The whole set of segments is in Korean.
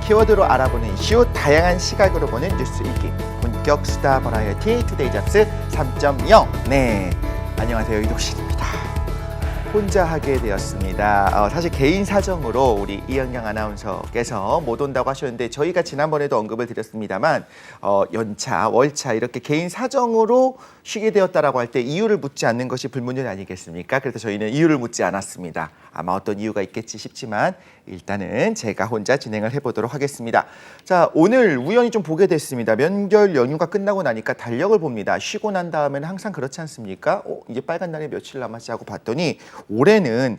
키워드로 알아보는 이슈, 다양한 시각으로 보는 뉴스 읽기. 본격 수다 버라이어티 투데이 잡스 3.0. 네, 안녕하세요. 이독신입니다. 혼자 하게 되었습니다. 사실 개인 사정으로 우리 이영경 아나운서께서 못 온다고 하셨는데 저희가 지난번에도 언급을 드렸습니다만 연차, 월차 이렇게 개인 사정으로 쉬게 되었다라고 할 때 이유를 묻지 않는 것이 불문율 아니겠습니까? 그래서 저희는 이유를 묻지 않았습니다. 아마 어떤 이유가 있겠지 싶지만 일단은 제가 혼자 진행을 해보도록 하겠습니다. 자, 오늘 우연히 좀 보게 됐습니다. 명절 연휴가 끝나고 나니까 달력을 봅니다. 쉬고 난 다음에는 항상 그렇지 않습니까? 이제 빨간 날이 며칠 남았지 하고 봤더니 올해는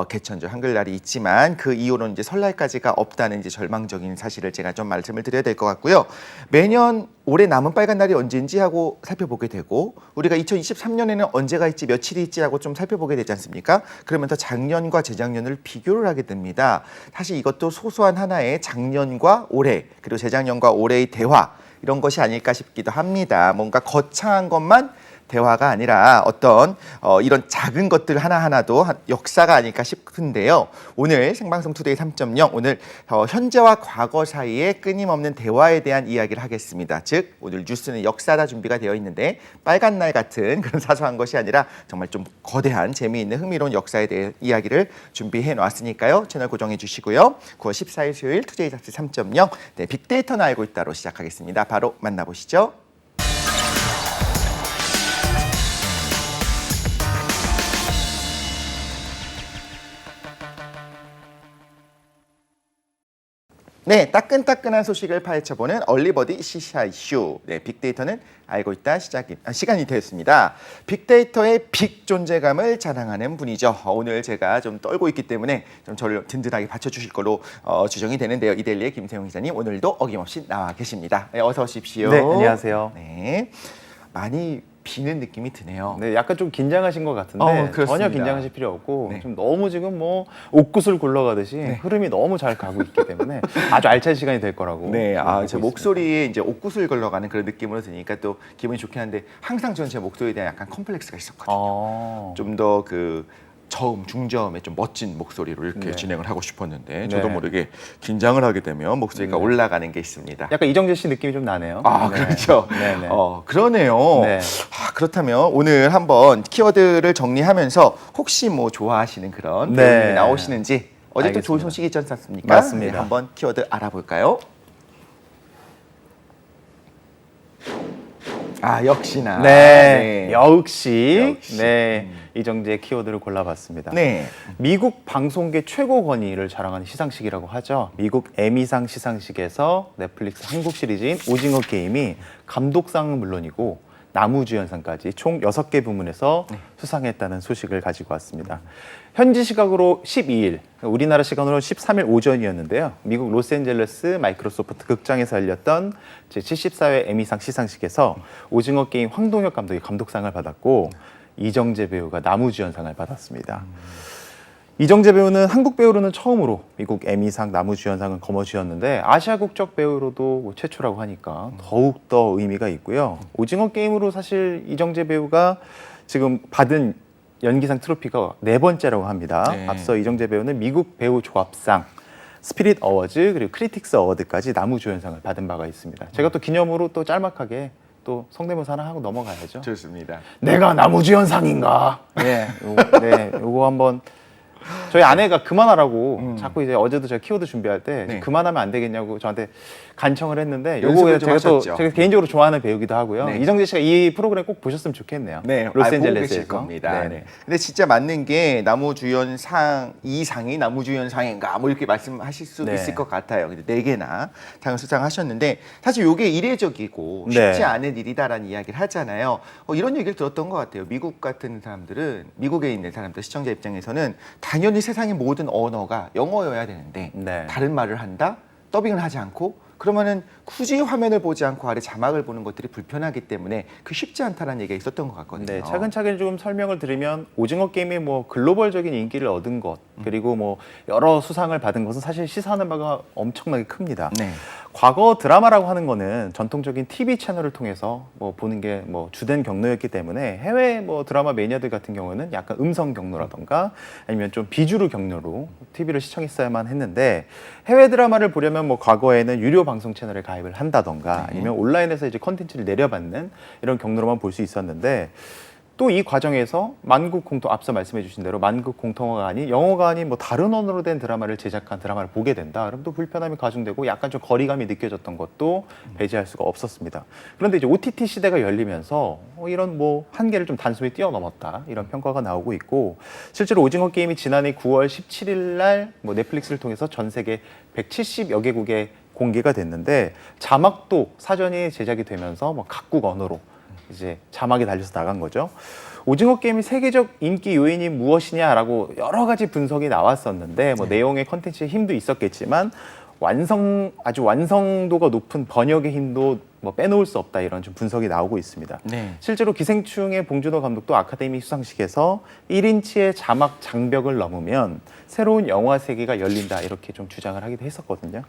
개천절 한글날이 있지만 그 이후로는 이제 설날까지가 없다는 이제 절망적인 사실을 제가 좀 말씀을 드려야 될 것 같고요. 매년 올해 남은 빨간 날이 언제인지 하고 살펴보게 되고 우리가 2023년에는 언제가 있지 며칠이 있지 하고 좀 살펴보게 되지 않습니까? 그러면서 작년과 재작년을 비교를 하게 됩니다. 사실 이것도 소소한 하나의 작년과 올해 그리고 재작년과 올해의 대화 이런 것이 아닐까 싶기도 합니다. 뭔가 거창한 것만 대화가 아니라 어떤 이런 작은 것들 하나하나도 역사가 아닐까 싶은데요. 오늘 생방송 투데이 3.0 오늘 현재와 과거 사이의 끊임없는 대화에 대한 이야기를 하겠습니다. 즉 오늘 뉴스는 역사다 준비가 되어 있는데 빨간 날 같은 그런 사소한 것이 아니라 정말 좀 거대한 재미있는 흥미로운 역사에 대해 이야기를 준비해 놨으니까요. 채널 고정해 주시고요. 9월 14일 수요일 투데이 잡스 3.0 네, 빅데이터는 알고 있다로 시작하겠습니다. 바로 만나보시죠. 네, 따끈따끈한 소식을 파헤쳐보는 얼리버디 CCI 쇼. 네, 빅데이터는 알고 있다 시간이 되었습니다. 빅데이터의 빅 존재감을 자랑하는 분이죠. 오늘 제가 좀 떨고 있기 때문에 좀 저를 든든하게 받쳐주실 걸로 추정이 되는데요. 이데일리의 김세용 기자님 오늘도 어김없이 나와 계십니다. 네, 어서 오십시오. 네, 안녕하세요. 네, 많이 비는 느낌이 드네요. 네, 약간 좀 긴장하신 것 같은데 전혀 긴장하실 필요 없고 네. 좀 너무 지금 뭐 옥구슬 굴러가듯이 흐름이 너무 잘 가고 있기 때문에 아주 알찬 시간이 될 거라고. 네, 제 있습니다. 목소리에 이제 옥구슬 걸러가는 그런 느낌으로 들으니까 또 기분이 좋긴 한데 항상 저는 제 목소리에 대한 약간 컴플렉스가 있었거든요. 좀 더 그 저음, 중저음의 좀 멋진 목소리로 이렇게 네. 진행을 하고 싶었는데 저도 네. 모르게 긴장을 하게 되면 목소리가 올라가는 게 있습니다. 약간 이정재 씨 느낌이 좀 나네요. 아, 네. 그렇죠. 네네. 그러네요. 네. 그렇다면 오늘 한번 키워드를 정리하면서 혹시 뭐 좋아하시는 그런 네. 배우님이 나오시는지 어제 또 좋은 알겠습니다. 소식이 있지 않습니까? 맞습니다. 네, 한번 키워드 알아볼까요? 역시나. 네, 역시 역시. 네 이정재 키워드를 골라봤습니다. 네. 미국 방송계 최고 권위를 자랑하는 시상식이라고 하죠. 미국 에미상 시상식에서 넷플릭스 한국 시리즈인 오징어 게임이 감독상은 물론이고 나무주연상까지 총 6개 부문에서 수상했다는 소식을 가지고 왔습니다. 현지 시각으로 12일, 우리나라 시간으로 13일 오전이었는데요. 미국 로스앤젤레스 마이크로소프트 극장에서 열렸던 제74회 에미상 시상식에서 오징어 게임 황동혁 감독이 감독상을 받았고 이정재 배우가 나무주연상을 받았습니다. 이정재 배우는 한국 배우로는 처음으로 미국 에미상 나무주연상을 거머쥐었는데 아시아 국적 배우로도 최초라고 하니까 더욱더 의미가 있고요. 오징어 게임으로 사실 이정재 배우가 지금 받은 연기상 트로피가 4번째라고 합니다. 네. 앞서 이정재 배우는 미국 배우 조합상, 스피릿 어워즈 그리고 크리틱스 어워드까지 나무주연상을 받은 바가 있습니다. 제가 또 기념으로 또 짤막하게 또 성대모사 하나 하고 넘어가야죠. 좋습니다. 내가 나무주연상인가? 네, 요거 한번 저희 아내가 그만하라고 자꾸 이제 어제도 제가 키워드 준비할 때 네. 그만하면 안 되겠냐고 저한테 간청을 했는데 연습을 요거 좀 제가 또 하셨죠? 제가 개인적으로 좋아하는 배우기도 하고요. 네. 이정재 씨가 이 프로그램 꼭 보셨으면 좋겠네요. 네, 보고 로스앤젤레스에서 계실 겁니다. 네. 네. 근데 진짜 맞는 게 나무주연상 이 상이 나무주연상인가 뭐 이렇게 말씀하실 수도 네. 있을 것 같아요. 근데 4개나 상을 수상하셨는데 사실 이게 이례적이고 네. 쉽지 않은 일이다라는 이야기를 하잖아요. 이런 얘기를 들었던 것 같아요. 미국 같은 사람들은 미국에 있는 사람들 시청자 입장에서는 당연히 세상의 모든 언어가 영어여야 되는데 네. 다른 말을 한다, 더빙을 하지 않고. 그러면은 굳이 화면을 보지 않고 아래 자막을 보는 것들이 불편하기 때문에 그 쉽지 않다는 얘기가 있었던 것 같거든요. 네, 차근차근 좀 설명을 드리면 오징어 게임이 뭐 글로벌적인 인기를 얻은 것 그리고 뭐 여러 수상을 받은 것은 사실 시사하는 바가 엄청나게 큽니다. 네. 과거 드라마라고 하는 거는 전통적인 TV 채널을 통해서 뭐 보는 게 뭐 주된 경로였기 때문에 해외 뭐 드라마 매니아들 같은 경우는 약간 음성 경로라던가 아니면 좀 비주류 경로로 TV를 시청했어야만 했는데 해외 드라마를 보려면 뭐 과거에는 유료 방송 채널에 가입을 한다던가 아니면 온라인에서 이제 컨텐츠를 내려받는 이런 경로로만 볼 수 있었는데 또 이 과정에서 만국 공통 앞서 말씀해 주신 대로 만국 공통어가 아닌 영어가 아닌 뭐 다른 언어로 된 드라마를 제작한 드라마를 보게 된다. 그럼 또 불편함이 가중되고 약간 좀 거리감이 느껴졌던 것도 배제할 수가 없었습니다. 그런데 이제 OTT 시대가 열리면서 이런 뭐 한계를 좀 단숨에 뛰어넘었다. 이런 평가가 나오고 있고 실제로 오징어 게임이 지난해 9월 17일 날 뭐 넷플릭스를 통해서 전 세계 170여 개국에 공개가 됐는데 자막도 사전이 제작이 되면서 뭐 각국 언어로 이제 자막이 달려서 나간 거죠. 오징어 게임의 세계적 인기 요인이 무엇이냐라고 여러 가지 분석이 나왔었는데 뭐 내용의 컨텐츠의 힘도 있었겠지만 아주 완성도가 높은 번역의 힘도 뭐 빼놓을 수 없다 이런 좀 분석이 나오고 있습니다. 네. 실제로 기생충의 봉준호 감독도 아카데미 수상식에서 1인치의 자막 장벽을 넘으면 새로운 영화 세계가 열린다 이렇게 좀 주장을 하기도 했었거든요.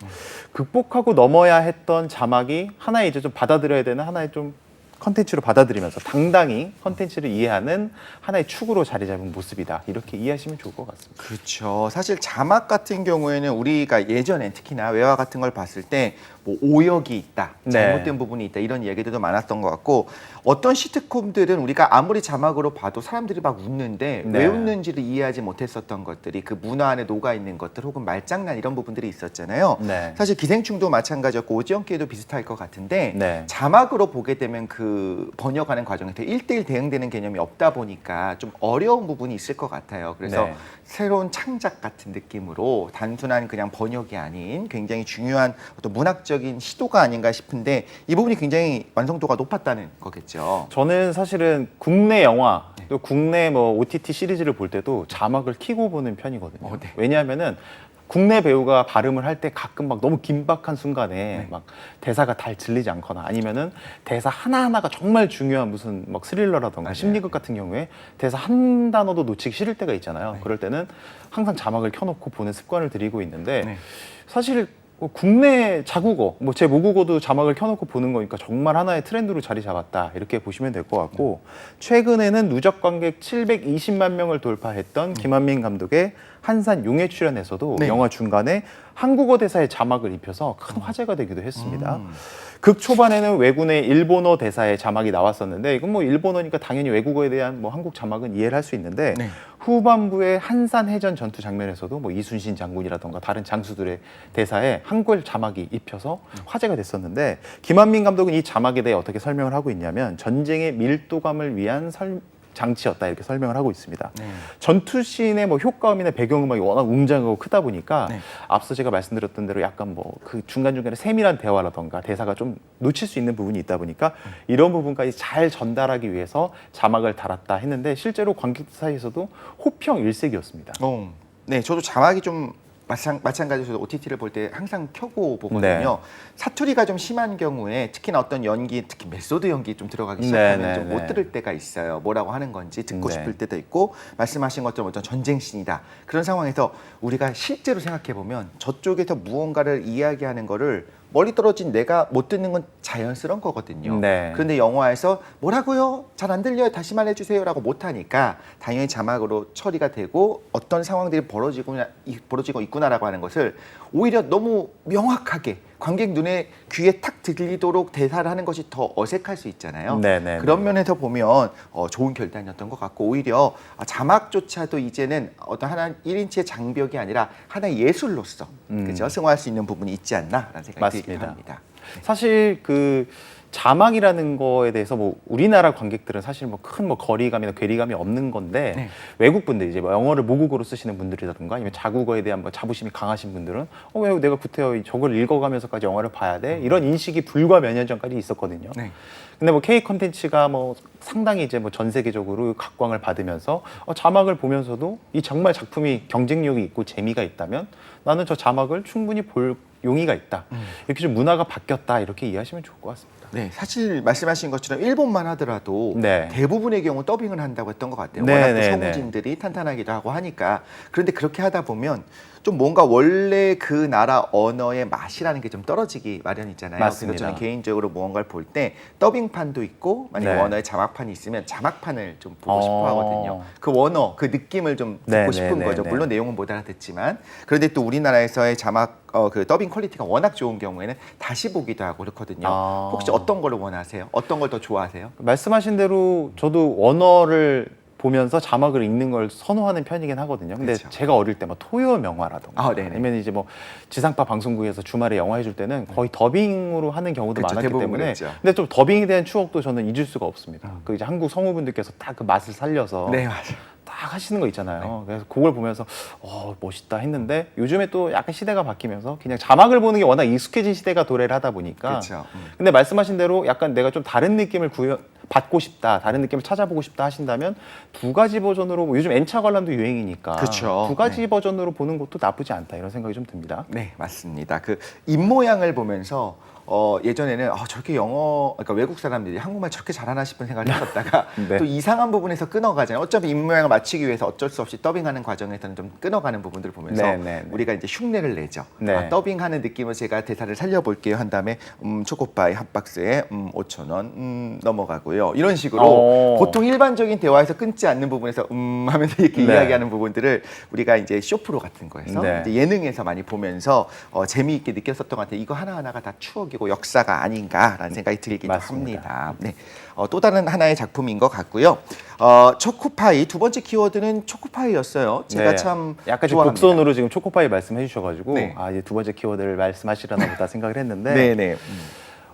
극복하고 넘어야 했던 자막이 하나의 이제 좀 받아들여야 되는 하나의 좀 컨텐츠로 받아들이면서 당당히 컨텐츠를 이해하는 하나의 축으로 자리 잡은 모습이다. 이렇게 이해하시면 좋을 것 같습니다. 그렇죠. 사실 자막 같은 경우에는 우리가 예전에 특히나 외화 같은 걸 봤을 때 뭐 오역이 있다, 잘못된 네. 부분이 있다 이런 얘기들도 많았던 것 같고 어떤 시트콤들은 우리가 아무리 자막으로 봐도 사람들이 막 웃는데 네. 왜 웃는지를 이해하지 못했었던 것들이 그 문화 안에 녹아 있는 것들 혹은 말장난 이런 부분들이 있었잖아요. 네. 사실 기생충도 마찬가지였고 오징어 게임도 비슷할 것 같은데 네. 자막으로 보게 되면 그 번역하는 과정에서 1대1 대응되는 개념이 없다 보니까 좀 어려운 부분이 있을 것 같아요. 그래서 네. 새로운 창작 같은 느낌으로 단순한 그냥 번역이 아닌 굉장히 중요한 어떤 문학적인 시도가 아닌가 싶은데 이 부분이 굉장히 완성도가 높았다는 거겠죠. 저는 사실은 국내 영화 또 국내 뭐 OTT 시리즈를 볼 때도 자막을 켜고 보는 편이거든요. 네. 왜냐하면은 국내 배우가 발음을 할 때 가끔 막 너무 긴박한 순간에 막 대사가 잘 들리지 않거나 아니면은 대사 하나하나가 정말 중요한 무슨 막 스릴러라던가 심리극 같은 경우에 대사 한 단어도 놓치기 싫을 때가 있잖아요. 그럴 때는 항상 자막을 켜놓고 보는 습관을 들이고 있는데 사실 국내 자국어, 뭐 제 모국어도 자막을 켜놓고 보는 거니까 정말 하나의 트렌드로 자리 잡았다 이렇게 보시면 될 것 같고 최근에는 누적 관객 720만 명을 돌파했던 김한민 감독의 한산 용의 출연에서도 네. 영화 중간에 한국어 대사에 자막을 입혀서 큰 화제가 되기도 했습니다. 극 초반에는 외군의 일본어 대사에 자막이 나왔었는데 이건 뭐 일본어니까 당연히 외국어에 대한 뭐 한국 자막은 이해를 할 수 있는데 네. 후반부의 한산 해전 전투 장면에서도 뭐 이순신 장군이라던가 다른 장수들의 대사에 한글 자막이 입혀서 화제가 됐었는데 김한민 감독은 이 자막에 대해 어떻게 설명을 하고 있냐면 전쟁의 밀도감을 위한 장치였다 이렇게 설명을 하고 있습니다. 전투 씬의 뭐 효과음이나 배경음악이 워낙 웅장하고 크다 보니까 앞서 제가 말씀드렸던 대로 약간 뭐 그 중간중간에 세밀한 대화라던가 대사가 좀 놓칠 수 있는 부분이 있다 보니까 이런 부분까지 잘 전달하기 위해서 자막을 달았다 했는데 실제로 관객들 사이에서도 호평 일색이었습니다. 네, 저도 자막이 좀 마찬가지로 OTT를 볼 때 항상 켜고 보거든요. 네. 사투리가 좀 심한 경우에 특히나 어떤 연기, 특히 메소드 연기 좀 들어가기 시작하면 좀 못 들을 때가 있어요. 뭐라고 하는 건지 듣고 싶을 때도 있고 말씀하신 것처럼 어떤 전쟁 씬이다. 그런 상황에서 우리가 실제로 생각해 보면 저쪽에서 무언가를 이야기하는 거를 멀리 떨어진 내가 못 듣는 건 자연스러운 거거든요. 네. 그런데 영화에서 뭐라고요? 잘 안 들려요. 다시 말해주세요. 라고 못하니까 당연히 자막으로 처리가 되고 어떤 상황들이 벌어지고 있구나라고 하는 것을 오히려 너무 명확하게 관객 눈에 귀에 탁 들리도록 대사를 하는 것이 더 어색할 수 있잖아요. 네네. 그런 면에서 보면 좋은 결단이었던 것 같고 오히려 자막조차도 이제는 어떤 하나 1인치의 장벽이 아니라 하나의 예술로서 그죠? 승화할 수 있는 부분이 있지 않나라는 생각이 들긴 합니다. 사실 그 자막이라는 거에 대해서 뭐 우리나라 관객들은 사실 뭐 큰 뭐 거리감이나 괴리감이 없는 건데 외국 분들 이제 뭐 영어를 모국어로 쓰시는 분들이라든가 아니면 자국어에 대한 뭐 자부심이 강하신 분들은 왜 내가 구태여 저걸 읽어가면서까지 영화를 봐야 돼? 이런 인식이 불과 몇 년 전까지 있었거든요. 근데 뭐 K 콘텐츠가 뭐 상당히 이제 뭐 전 세계적으로 각광을 받으면서 자막을 보면서도 이 정말 작품이 경쟁력이 있고 재미가 있다면 나는 저 자막을 충분히 볼 용의가 있다. 이렇게 좀 문화가 바뀌었다 이렇게 이해하시면 좋을 것 같습니다. 네, 사실 말씀하신 것처럼 일본만 하더라도 네. 대부분의 경우 더빙을 한다고 했던 것 같아요. 네, 워낙 또 네, 성우진들이 탄탄하기도 하고 하니까. 그런데 그렇게 하다 보면 좀 뭔가 원래 그 나라 언어의 맛이라는 게 좀 떨어지기 마련이잖아요. 맞습니다. 그래서 저는 개인적으로 무언가를 볼 때 더빙판도 있고 만약에 네. 원어에 자막판이 있으면 자막판을 좀 보고 어. 싶어 하거든요. 그 원어, 그 느낌을 좀 듣고 네, 싶은 네, 거죠. 네, 물론 네. 내용은 못 알아듣지만 그런데 또 우리나라에서의 자막 그 더빙 퀄리티가 워낙 좋은 경우에는 다시 보기도 하고 그렇거든요. 아. 혹시 어떤 걸 원하세요? 어떤 걸 더 좋아하세요? 말씀하신 대로 저도 원어를 보면서 자막을 읽는 걸 선호하는 편이긴 하거든요. 근데 그렇죠. 제가 어릴 때 뭐 토요 명화라던가 아, 네네. 아니면 이제 뭐 지상파 방송국에서 주말에 영화 해줄 때는 거의 더빙으로 하는 경우도 그렇죠. 많았기 대부분 때문에 그랬죠. 근데 좀 더빙에 대한 추억도 저는 잊을 수가 없습니다. 그 이제 한국 성우분들께서 딱 그 맛을 살려서 네, 맞아요. 딱 하시는 거 있잖아요. 네. 그래서 그걸 보면서 멋있다 했는데 요즘에 또 약간 시대가 바뀌면서 그냥 자막을 보는 게 워낙 익숙해진 시대가 도래를 하다 보니까 그렇죠. 근데 말씀하신 대로 약간 내가 좀 다른 느낌을 받고 싶다, 다른 느낌을 찾아보고 싶다 하신다면 두 가지 버전으로 뭐 요즘 N차 관람도 유행이니까 그쵸. 두 가지 네. 버전으로 보는 것도 나쁘지 않다 이런 생각이 좀 듭니다. 네, 맞습니다. 그 입모양을 보면서 예전에는 저렇게 그러니까 외국 사람들이 한국말 저렇게 잘하나 싶은 생각을 했었다가 네. 또 이상한 부분에서 끊어가잖아요. 어차피 입모양을 맞추기 위해서 어쩔 수 없이 더빙하는 과정에서는 좀 끊어가는 부분들을 보면서 네, 네, 네. 우리가 이제 흉내를 내죠. 네. 더빙하는 느낌으로 제가 대사를 살려볼게요 한 다음에 초코파이 한 박스에 5,000원 넘어가고요. 이런 식으로 보통 일반적인 대화에서 끊지 않는 부분에서 하면서 이렇게 네. 이야기하는 부분들을 우리가 이제 쇼프로 같은 거에서 네. 이제 예능에서 많이 보면서 재미있게 느꼈었던 것 같아요. 이거 하나하나가 다 추억이고 역사가 아닌가라는 생각이 들기도 맞습니다. 합니다. 네. 또 다른 하나의 작품인 것 같고요. 초코파이 두 번째 키워드는 초코파이였어요. 제가 네. 참 약간 좀 좋아합니다. 곡선으로 지금 초코파이 말씀해 주셔가지고 네. 이제 두 번째 키워드를 말씀하시려나 보다 생각을 했는데 네네.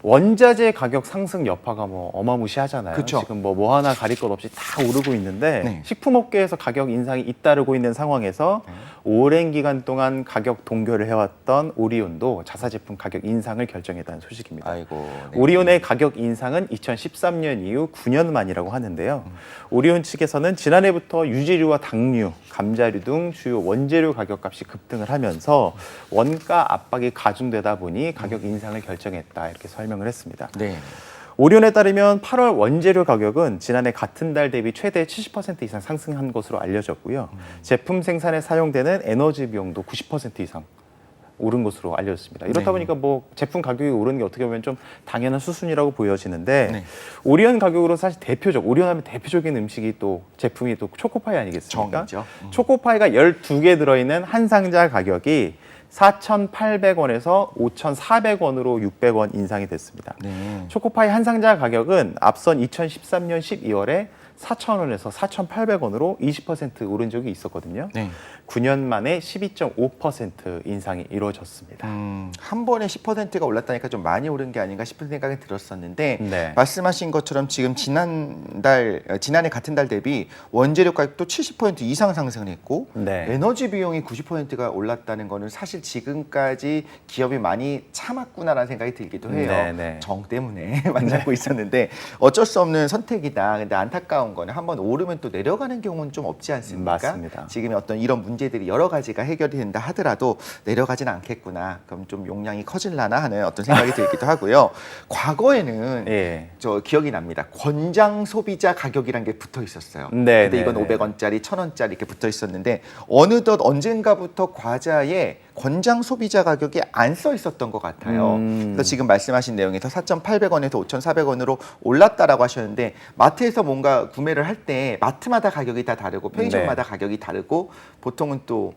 원자재 가격 상승 여파가 뭐 어마무시하잖아요. 그쵸. 지금 뭐 하나 가릴 것 없이 다 오르고 있는데 네. 식품업계에서 가격 인상이 잇따르고 있는 상황에서 오랜 기간 동안 가격 동결을 해왔던 오리온도 자사 제품 가격 인상을 결정했다는 소식입니다. 아이고. 네. 오리온의 가격 인상은 2013년 이후 9년 만이라고 하는데요. 오리온 측에서는 지난해부터 유지류와 당류, 감자류 등 주요 원재료 가격값이 급등을 하면서 원가 압박이 가중되다 보니 가격 인상을 결정했다 이렇게 설명을 했습니다. 네. 오리온에 따르면 8월 원재료 가격은 지난해 같은 달 대비 최대 70% 이상 상승한 것으로 알려졌고요. 제품 생산에 사용되는 에너지 비용도 90% 이상 오른 것으로 알려졌습니다. 이렇다 네. 보니까 뭐 제품 가격이 오르는 게 어떻게 보면 좀 당연한 수순이라고 보여지는데 네. 오리온 가격으로 사실 오리온 하면 대표적인 음식이 또 제품이 또 초코파이 아니겠습니까? 정이죠. 초코파이가 12개 들어있는 한 상자 가격이 4,800원에서 5,400원으로 600원 인상이 됐습니다. 네. 초코파이 한 상자 가격은 앞선 2013년 12월에 4,000원에서 4,800원으로 20% 오른 적이 있었거든요. 네. 9년 만에 12.5% 인상이 이루어졌습니다. 한 번에 10%가 올랐다니까 좀 많이 오른 게 아닌가 싶은 생각이 들었었는데 네. 말씀하신 것처럼 지금 지난해 같은 달 대비 원재료 가격도 70% 이상 상승을 했고 네. 에너지 비용이 90%가 올랐다는 거는 사실 지금까지 기업이 많이 참았구나라는 생각이 들기도 해요. 네, 네. 정 때문에 많이 참고 있었는데 어쩔 수 없는 선택이다. 근데 안타까운 거는 한번 오르면 또 내려가는 경우는 좀 없지 않습니까? 맞습니다. 지금의 어떤 이런 문제들이 여러 가지가 해결이 된다 하더라도 내려가진 않겠구나. 그럼 좀 용량이 커질라나 하는 어떤 생각이 들기도 하고요. 과거에는 예. 저 기억이 납니다. 권장 소비자 가격이란 게 붙어 있었어요. 네, 근데 네, 이건 네. 500원짜리, 1,000원짜리 이렇게 붙어 있었는데 어느덧 언젠가부터 과자에 권장 소비자 가격이 안 써 있었던 것 같아요. 그래서 지금 말씀하신 내용에서 4,800원에서 5,400원으로 올랐다라고 하셨는데 마트에서 뭔가 구매를 할 때 마트마다 가격이 다 다르고 편의점마다 가격이 다르고 보통은 또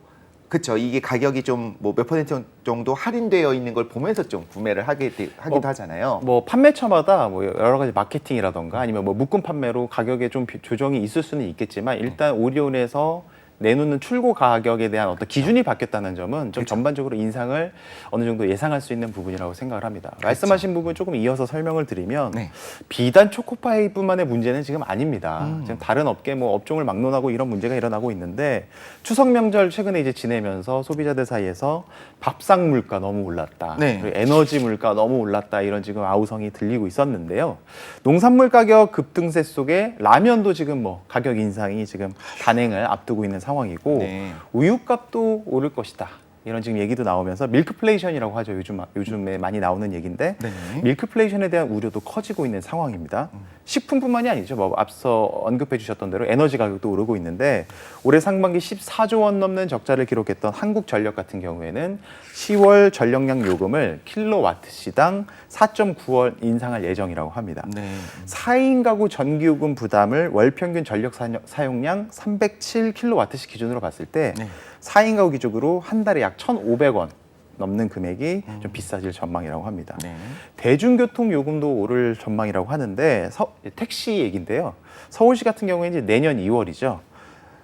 그렇죠. 이게 가격이 좀 뭐 몇 퍼센트 정도 할인되어 있는 걸 보면서 좀 구매를 하기도 하잖아요. 뭐 판매처마다 뭐 여러 가지 마케팅이라던가 아니면 뭐 묶음 판매로 가격에 좀 조정이 있을 수는 있겠지만 일단 오리온에서 내놓는 출고 가격에 대한 어떤 기준이 바뀌었다는 점은 좀 전반적으로 인상을 어느 정도 예상할 수 있는 부분이라고 생각을 합니다. 말씀하신 부분 조금 이어서 설명을 드리면 네. 비단 초코파이뿐만의 문제는 지금 아닙니다. 지금 다른 업계 뭐 업종을 막론하고 이런 문제가 일어나고 있는데 추석 명절 최근에 이제 지내면서 소비자들 사이에서 밥상 물가 너무 올랐다. 네. 그리고 에너지 물가 너무 올랐다. 이런 지금 아우성이 들리고 있었는데요. 농산물 가격 급등세 속에 라면도 지금 뭐 가격 인상이 지금 단행을 앞두고 있는 상황이고 네. 우유값도 오를 것이다. 이런 지금 얘기도 나오면서 밀크플레이션이라고 하죠. 요즘에 많이 나오는 얘기인데 네. 밀크플레이션에 대한 우려도 커지고 있는 상황입니다. 식품뿐만이 아니죠. 뭐 앞서 언급해 주셨던 대로 에너지 가격도 오르고 있는데 올해 상반기 14조 원 넘는 적자를 기록했던 한국전력 같은 경우에는 10월 전력량 요금을 킬로와트시당 4.9원 인상할 예정이라고 합니다. 네. 4인 가구 전기요금 부담을 월 평균 전력 사용량 307kWh 기준으로 봤을 때 네. 4인 가구 기준으로 한 달에 약 1,500원 넘는 금액이 좀 비싸질 전망이라고 합니다. 네. 대중교통 요금도 오를 전망이라고 하는데 택시 얘기인데요. 서울시 같은 경우에는 이제 내년 2월이죠.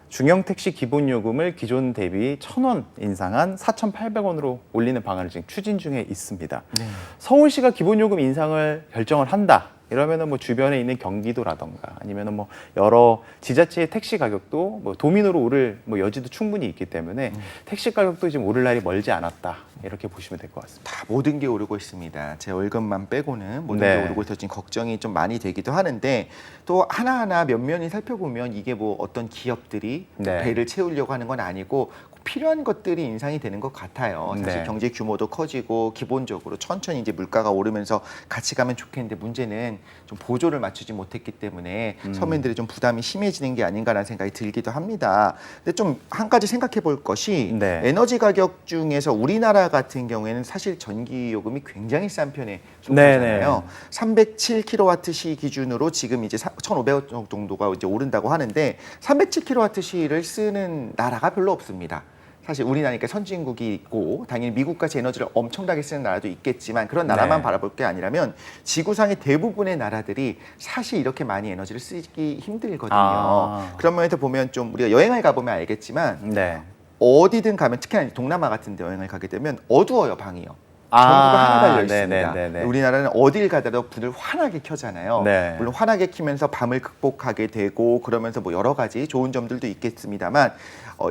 중형 택시 기본 요금을 기존 대비 1,000원 인상한 4,800원으로 올리는 방안을 지금 추진 중에 있습니다. 네. 서울시가 기본 요금 인상을 결정을 한다. 이러면은 뭐 주변에 있는 경기도라던가 아니면은 뭐 여러 지자체의 택시 가격도 뭐 도민으로 오를 뭐 여지도 충분히 있기 때문에 택시 가격도 지금 오를 날이 멀지 않았다. 이렇게 보시면 될 것 같습니다. 다 모든 게 오르고 있습니다. 제 월급만 빼고는 모든 네. 게 오르고 있어서 지금 걱정이 좀 많이 되기도 하는데 또 하나하나 면면히 살펴보면 이게 뭐 어떤 기업들이 네. 배를 채우려고 하는 건 아니고 필요한 것들이 인상이 되는 것 같아요. 사실 네. 경제 규모도 커지고 기본적으로 천천히 이제 물가가 오르면서 같이 가면 좋겠는데 문제는 좀 보조를 맞추지 못했기 때문에 서민들이 좀 부담이 심해지는 게 아닌가라는 생각이 들기도 합니다. 근데 좀 한 가지 생각해 볼 것이 네. 에너지 가격 중에서 우리나라 같은 경우에는 사실 전기 요금이 굉장히 싼 편에 네네. 속하잖아요. 307kWh 기준으로 지금 이제 1,500원 정도가 이제 오른다고 하는데 307kWh를 쓰는 나라가 별로 없습니다. 사실 우리나라니까 선진국이 있고 당연히 미국같이 에너지를 엄청나게 쓰는 나라도 있겠지만 그런 나라만 네. 바라볼 게 아니라면 지구상의 대부분의 나라들이 사실 이렇게 많이 에너지를 쓰기 힘들거든요. 아. 그런 면에서 보면 좀 우리가 여행을 가보면 알겠지만 네. 어디든 가면 특히나 동남아 같은 데 여행을 가게 되면 어두워요, 방이요. 전구가 하나 달려 있습니다. 네네네네. 우리나라는 어딜 가더라도 불을 환하게 켜잖아요. 네. 물론 환하게 켜면서 밤을 극복하게 되고 그러면서 뭐 여러 가지 좋은 점들도 있겠습니다만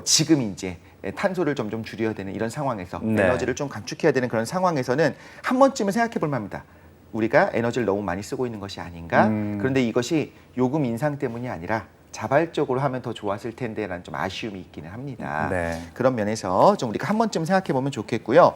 지금 이제 탄소를 점점 줄여야 되는 이런 상황에서 네. 에너지를 좀 감축해야 되는 그런 상황에서는 한 번쯤은 생각해 볼 만합니다. 우리가 에너지를 너무 많이 쓰고 있는 것이 아닌가? 그런데 이것이 요금 인상 때문이 아니라 자발적으로 하면 더 좋았을 텐데라는 좀 아쉬움이 있기는 합니다. 네. 그런 면에서 좀 우리가 한 번쯤 생각해 보면 좋겠고요.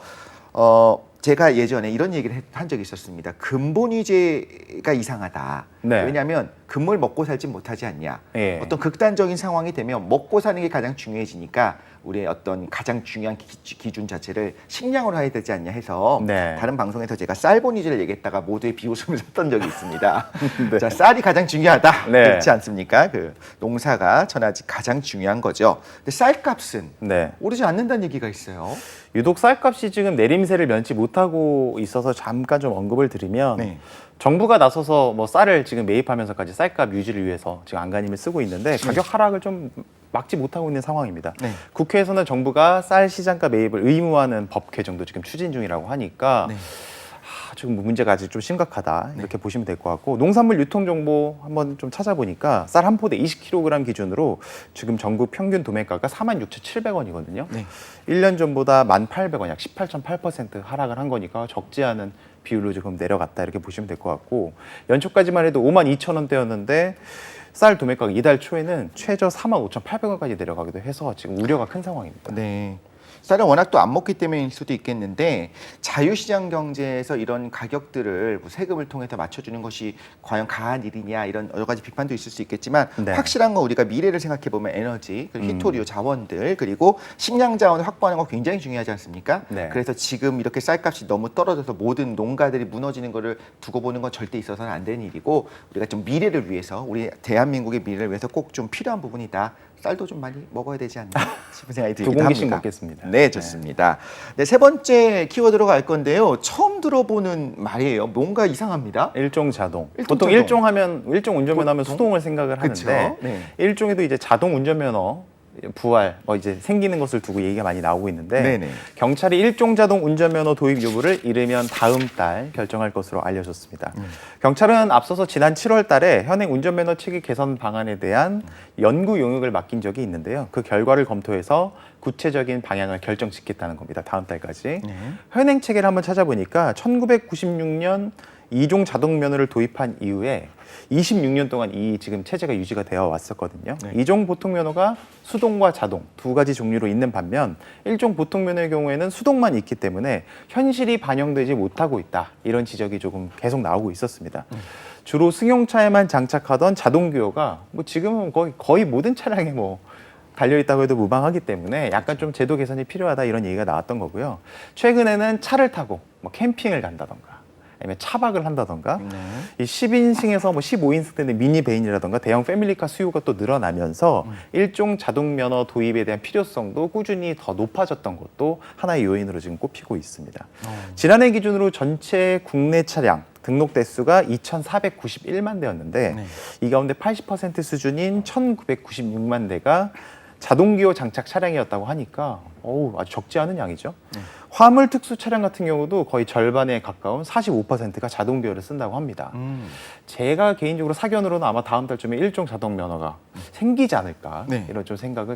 제가 예전에 이런 얘기를 한 적이 있었습니다. 근본위제가 이상하다. 네. 왜냐하면 근무를 먹고 살지 못하지 않냐. 예. 어떤 극단적인 상황이 되면 먹고 사는 게 가장 중요해지니까 우리의 어떤 가장 중요한 기준 자체를 식량으로 해야 되지 않냐 해서 네. 다른 방송에서 제가 쌀본위제를 얘기했다가 모두의 비웃음을 샀던 적이 있습니다. 네. 자, 쌀이 가장 중요하다. 네. 그렇지 않습니까? 그 농사가 전하지 가장 중요한 거죠. 근데 쌀값은 네. 오르지 않는다는 얘기가 있어요. 유독 쌀값이 지금 내림세를 면치 못하고 있어서 잠깐 좀 언급을 드리면 네. 정부가 나서서 뭐 쌀을 지금 매입하면서까지 쌀값 유지를 위해서 지금 안간힘을 쓰고 있는데 가격 하락을 좀 막지 못하고 있는 상황입니다. 네. 국회에서는 정부가 쌀 시장가 매입을 의무화하는 법 개정도 지금 추진 중이라고 하니까 네. 지금 문제가 아직 좀 심각하다 이렇게 보시면 될 것 같고 농산물 유통 정보 한번 좀 찾아보니까 쌀 한 포대 20kg 기준으로 지금 전국 평균 도매가가 46,700원이거든요. 네. 1년 전보다 1,800원, 약 18.8% 하락을 한 거니까 적지 않은 비율로 지금 내려갔다 이렇게 보시면 될 것 같고 연초까지만 해도 52,000원대였는데 쌀 도매가가 이달 초에는 최저 45,800원까지 내려가기도 해서 지금 우려가 큰 상황입니다. 네. 쌀은 워낙 또 안 먹기 때문일 수도 있겠는데 자유시장 경제에서 이런 가격들을 뭐 세금을 통해서 맞춰주는 것이 과연 가한 일이냐 이런 여러 가지 비판도 있을 수 있겠지만 네. 확실한 건 우리가 미래를 생각해 보면 에너지, 그리고 희토류 자원들 그리고 식량 자원을 확보하는 거 굉장히 중요하지 않습니까? 네. 그래서 지금 이렇게 쌀값이 너무 떨어져서 모든 농가들이 무너지는 거를 두고 보는 건 절대 있어서는 안 되는 일이고 우리가 좀 미래를 위해서 우리 대한민국의 미래를 위해서 꼭 좀 필요한 부분이다. 쌀도 좀 많이 먹어야 되지 않나 싶은 생각이 두 들기도 공기씩 합니다. 먹겠습니다. 네, 좋습니다. 네, 세 번째 키워드로 갈 건데요. 처음 들어보는 말이에요. 뭔가 이상합니다. 일종 자동. 일종 보통 자동. 일종 운전면허 하면 수동을 생각을 그쵸? 하는데 네. 일종에도 이제 자동 운전면허 부활 뭐 이제 생기는 것을 두고 얘기가 많이 나오고 있는데 네네. 경찰이 일종 자동 운전면허 도입 여부를 이르면 다음 달 결정할 것으로 알려졌습니다. 경찰은 앞서서 지난 7월 달에 현행 운전면허 체계 개선 방안에 대한 연구 용역을 맡긴 적이 있는데요. 그 결과를 검토해서 구체적인 방향을 결정짓겠다는 겁니다. 다음 달까지. 네. 현행 체계를 한번 찾아보니까 1996년 2종 자동 면허를 도입한 이후에 26년 동안 이 지금 체제가 유지가 되어 왔었거든요. 네. 2종 보통 면허가 수동과 자동 두 가지 종류로 있는 반면 1종 보통 면허의 경우에는 수동만 있기 때문에 현실이 반영되지 못하고 있다. 이런 지적이 조금 계속 나오고 있었습니다. 주로 승용차에만 장착하던 자동 기어가 뭐 지금은 거의 모든 차량에 뭐 달려 있다고 해도 무방하기 때문에 약간 좀 제도 개선이 필요하다 이런 얘기가 나왔던 거고요. 최근에는 차를 타고 뭐 캠핑을 간다던가 아니면 차박을 한다던가 이 10인승에서 뭐 15인승 되는 미니베인이라던가 대형 패밀리카 수요가 또 늘어나면서 일종 자동 면허 도입에 대한 필요성도 꾸준히 더 높아졌던 것도 하나의 요인으로 지금 꼽히고 있습니다. 지난해 기준으로 전체 국내 차량 등록 대수가 2,491만 대였는데 네. 이 가운데 80% 수준인 1,996만 대가 자동기어 장착 차량이었다고 하니까 아주 적지 않은 양이죠. 화물 특수 차량 같은 경우도 거의 절반에 가까운 45%가 자동기어를 쓴다고 합니다. 제가 개인적으로 사견으로는 아마 다음 달쯤에 일종 자동 면허가 생기지 않을까 네. 이런 좀 생각을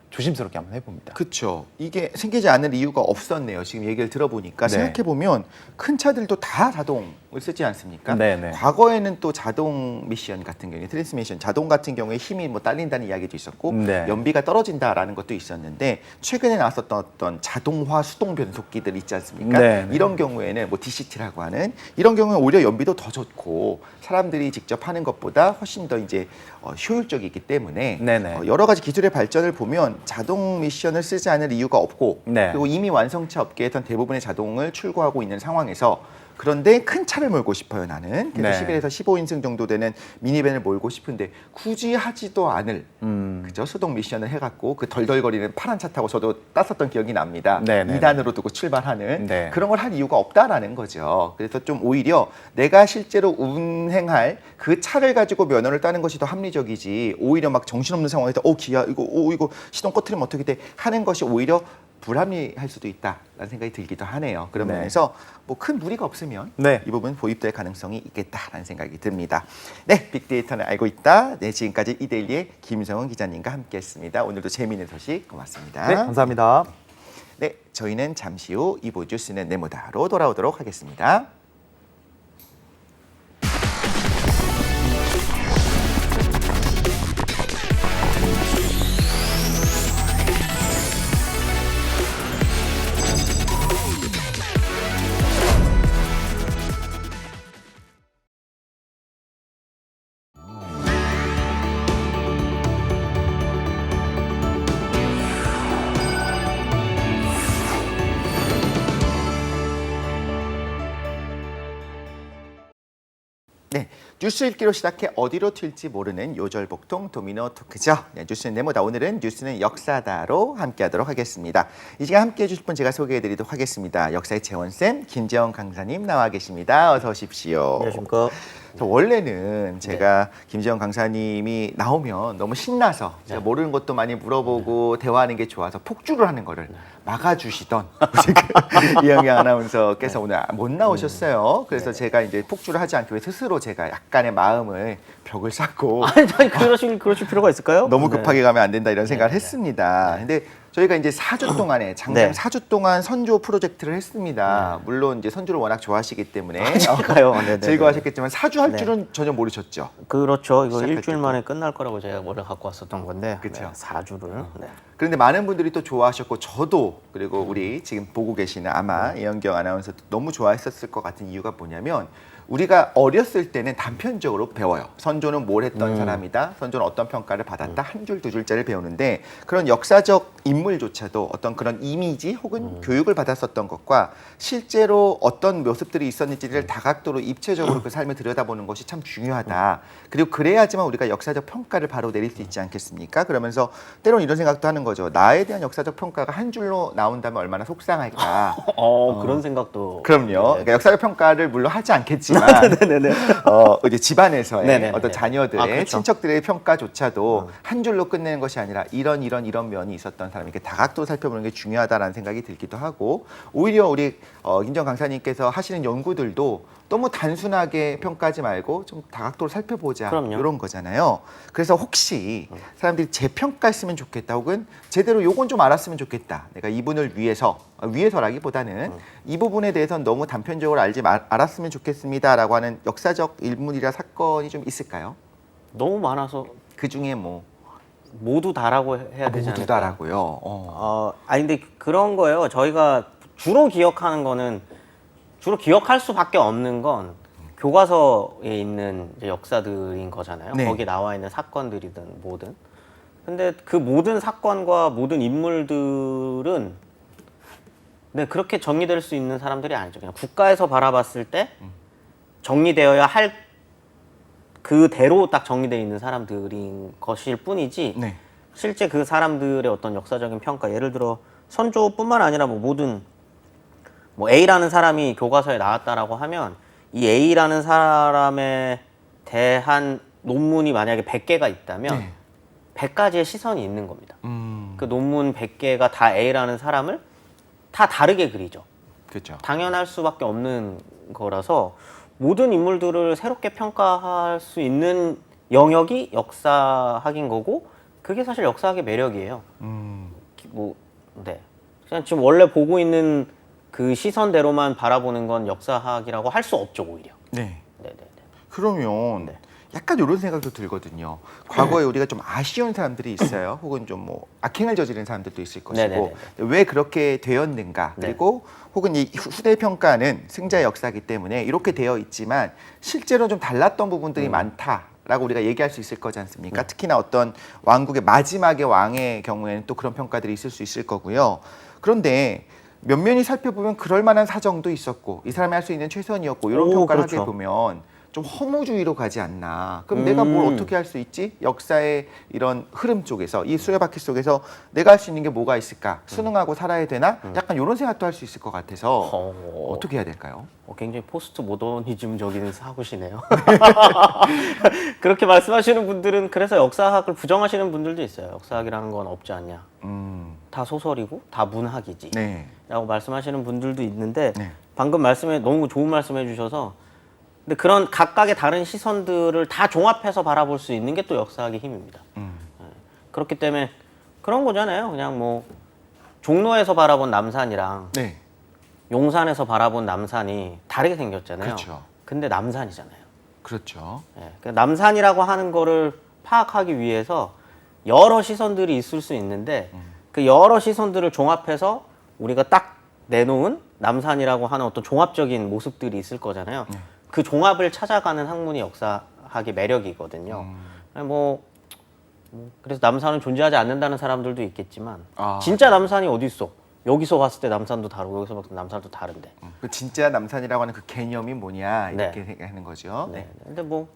조심스럽게 한번 해봅니다. 그렇죠. 이게 생기지 않을 이유가 없었네요. 지금 얘기를 들어보니까 네. 생각해보면 큰 차들도 다 자동을 쓰지 않습니까? 네네. 과거에는 또 자동 미션 같은 경우에 트랜스미션 자동 같은 경우에 힘이 뭐 딸린다는 이야기도 있었고 네. 연비가 떨어진다라는 것도 있었는데 최근에 나왔었던 어떤 자동화 수동 변속기들 있지 않습니까? 네네. 이런 경우에는 뭐 DCT라고 하는 이런 경우에 오히려 연비도 더 좋고 사람들이 직접 하는 것보다 훨씬 더 이제 효율적이기 때문에 네네. 여러 가지 기술의 발전을 보면 자동 미션을 쓰지 않을 이유가 없고 네. 그리고 이미 완성차 업계에선 대부분의 자동을 출고하고 있는 상황에서 그런데 큰 차를 몰고 싶어요 나는 그래서 네. 11에서 15인승 정도 되는 미니밴을 몰고 싶은데 굳이 하지도 않을 그죠 수동 미션을 해갖고 그 덜덜거리는 파란 차 타고 저도 땄었던 기억이 납니다. 네네. 2단으로 두고 출발하는 네. 그런 걸 할 이유가 없다라는 거죠. 그래서 좀 오히려 내가 실제로 운행할 그 차를 가지고 면허를 따는 것이 더 합리적이지 오히려 막 정신없는 상황에서 기아 이거 시동 꺼트리면 어떻게 돼 하는 것이 오히려 불합리할 수도 있다라는 생각이 들기도 하네요. 그런 네. 면에서 뭐 큰 무리가 없으면 네. 이 부분 보입될 가능성이 있겠다라는 생각이 듭니다. 네, 빅데이터는 알고 있다. 네, 지금까지 이데일리의 김성훈 기자님과 함께했습니다. 오늘도 재미있는 소식 고맙습니다. 네, 감사합니다. 네, 저희는 잠시 후 2부 뉴스는 네모다로 돌아오도록 하겠습니다. 네, 뉴스 읽기로 시작해 어디로 튈지 모르는 요절복통 도미노 토크죠. 네, 뉴스는 네모다. 오늘은 뉴스는 역사다로 함께하도록 하겠습니다. 이 시간 함께해 주실 분 제가 소개해드리도록 하겠습니다. 역사의 재원쌤 김재원 강사님 나와 계십니다. 어서 오십시오. 안녕하십니까. 저 원래는 제가 김재원 강사님이 나오면 너무 신나서 제가 모르는 것도 많이 물어보고 대화하는 게 좋아서 폭주를 하는 거를 막아주시던 이영경 아나운서께서 오늘 못 나오셨어요. 그래서 제가 이제 폭주를 하지 않기 위해 스스로 제가 약간의 마음을 벽을 쌓고 아니, 그러실 필요가 있을까요? 너무 급하게 네. 가면 안 된다 이런 생각을 했습니다. 근데 저희가 이제 4주 동안에 장장 네. 4주 동안 선조 프로젝트를 했습니다. 물론 이제 선조를 워낙 좋아하시기 때문에 제가요. 네네. 즐거워하셨겠지만 4주 할 네. 줄은 전혀 모르셨죠. 그렇죠. 이거 시작할 일주일 때도. 만에 끝날 거라고 제가 원래 갖고 왔었던 건데. 그쵸. 네, 4주를. 네. 그런데 많은 분들이 또 좋아하셨고 저도 그리고 우리 지금 보고 계시는 아마 이현경 아나운서도 너무 좋아했었을 것 같은 이유가 뭐냐면 우리가 어렸을 때는 단편적으로 배워요. 선조는 뭘 했던 사람이다. 선조는 어떤 평가를 받았다. 한 줄, 두 줄짜리를 배우는데 그런 역사적 인물조차도 어떤 그런 이미지 혹은 교육을 받았었던 것과 실제로 어떤 모습들이 있었는지를 다각도로 입체적으로 그 삶을 들여다보는 것이 참 중요하다. 그리고 그래야지만 우리가 역사적 평가를 바로 내릴 수 있지 않겠습니까? 그러면서 때로는 이런 생각도 하는 거죠. 나에 대한 역사적 평가가 한 줄로 나온다면 얼마나 속상할까. 그런 생각도. 그럼요. 네. 그러니까 역사적 평가를 물론 하지 않겠지만 네네네. 이제 집안에서의 네네네. 어떤 자녀들의 그렇죠. 친척들의 평가조차도 한 줄로 끝내는 것이 아니라 이런 면이 있었던 사람이 이렇게 다각도로 살펴보는 게 중요하다라는 생각이 들기도 하고 오히려 우리 김정 강사님께서 하시는 연구들도 너무 단순하게 평가하지 말고 좀 다각도로 살펴보자 그럼요. 이런 거잖아요. 그래서 혹시 사람들이 재평가했으면 좋겠다 혹은 제대로 요건 좀 알았으면 좋겠다. 내가 이분을 위해서라기보다는 이 부분에 대해서는 너무 단편적으로 알았으면 좋겠습니다라고 하는 역사적 인물이라 사건이 좀 있을까요? 너무 많아서 그 중에 뭐 모두 다라고 해야 되지 않을까? 모두다라고요. 아니 근데 그런 거예요. 저희가 주로 기억하는 거는 주로 기억할 수밖에 없는 건 교과서에 있는 이제 역사들인 거잖아요. 네. 거기에 나와 있는 사건들이든 뭐든. 근데 그 모든 사건과 모든 인물들은 네, 그렇게 정리될 수 있는 사람들이 아니죠. 그냥 국가에서 바라봤을 때 정리되어야 할 그대로 딱 정리되어 있는 사람들인 것일 뿐이지 네. 실제 그 사람들의 어떤 역사적인 평가, 예를 들어 선조뿐만 아니라 뭐 모든 뭐 A라는 사람이 교과서에 나왔다라고 하면 이 A라는 사람에 대한 논문이 만약에 100개가 있다면 네. 100가지의 시선이 있는 겁니다. 그 논문 100개가 다 A라는 사람을 다 다르게 그리죠. 그렇죠. 당연할 수밖에 없는 거라서 모든 인물들을 새롭게 평가할 수 있는 영역이 역사학인 거고 그게 사실 역사학의 매력이에요. 네. 그냥 지금 원래 보고 있는 그 시선대로만 바라보는 건 역사학이라고 할 수 없죠, 오히려. 네. 네네네. 그러면 네. 약간 이런 생각도 들거든요. 과거에 우리가 좀 아쉬운 사람들이 있어요. 혹은 좀 뭐 악행을 저지른 사람들도 있을 것이고 네네네네. 왜 그렇게 되었는가. 네. 그리고 혹은 이 후대 평가는 승자의 역사이기 때문에 이렇게 되어 있지만 실제로 좀 달랐던 부분들이 많다라고 우리가 얘기할 수 있을 거지 않습니까? 특히나 어떤 왕국의 마지막의 왕의 경우에는 또 그런 평가들이 있을 수 있을 거고요. 그런데 면면히 살펴보면 그럴 만한 사정도 있었고 이 사람이 할 수 있는 최선이었고 이런 오, 평가를 그렇죠. 하게 보면 좀 허무주의로 가지 않나. 그럼 내가 뭘 어떻게 할 수 있지? 역사의 이런 흐름 쪽에서 이 수레바퀴 속에서 내가 할 수 있는 게 뭐가 있을까? 순응하고 살아야 되나? 약간 이런 생각도 할 수 있을 것 같아서 어떻게 해야 될까요? 굉장히 포스트 모더니즘적인 사고시네요. 그렇게 말씀하시는 분들은 그래서 역사학을 부정하시는 분들도 있어요. 역사학이라는 건 없지 않냐. 다 소설이고 다 문학이지. 네. 라고 말씀하시는 분들도 있는데 네. 방금 말씀해 너무 좋은 말씀해 주셔서 근데 그런 각각의 다른 시선들을 다 종합해서 바라볼 수 있는 게 또 역사학의 힘입니다. 그렇기 때문에 그런 거잖아요. 그냥 뭐 종로에서 바라본 남산이랑 네. 용산에서 바라본 남산이 다르게 생겼잖아요. 그렇죠. 근데 남산이잖아요. 그렇죠. 예, 그 남산이라고 하는 거를 파악하기 위해서 여러 시선들이 있을 수 있는데 그 여러 시선들을 종합해서 우리가 딱 내놓은 남산이라고 하는 어떤 종합적인 모습들이 있을 거잖아요. 그 종합을 찾아가는 학문이 역사학의 매력이거든요. 그래서 남산은 존재하지 않는다는 사람들도 있겠지만 진짜 남산이 어디 있어? 여기서 봤을 때 남산도 다르고 여기서 봤을 때 남산도 다른데. 그 진짜 남산이라고 하는 그 개념이 뭐냐 이렇게 네. 생각하는 거죠. 네. 근데 뭐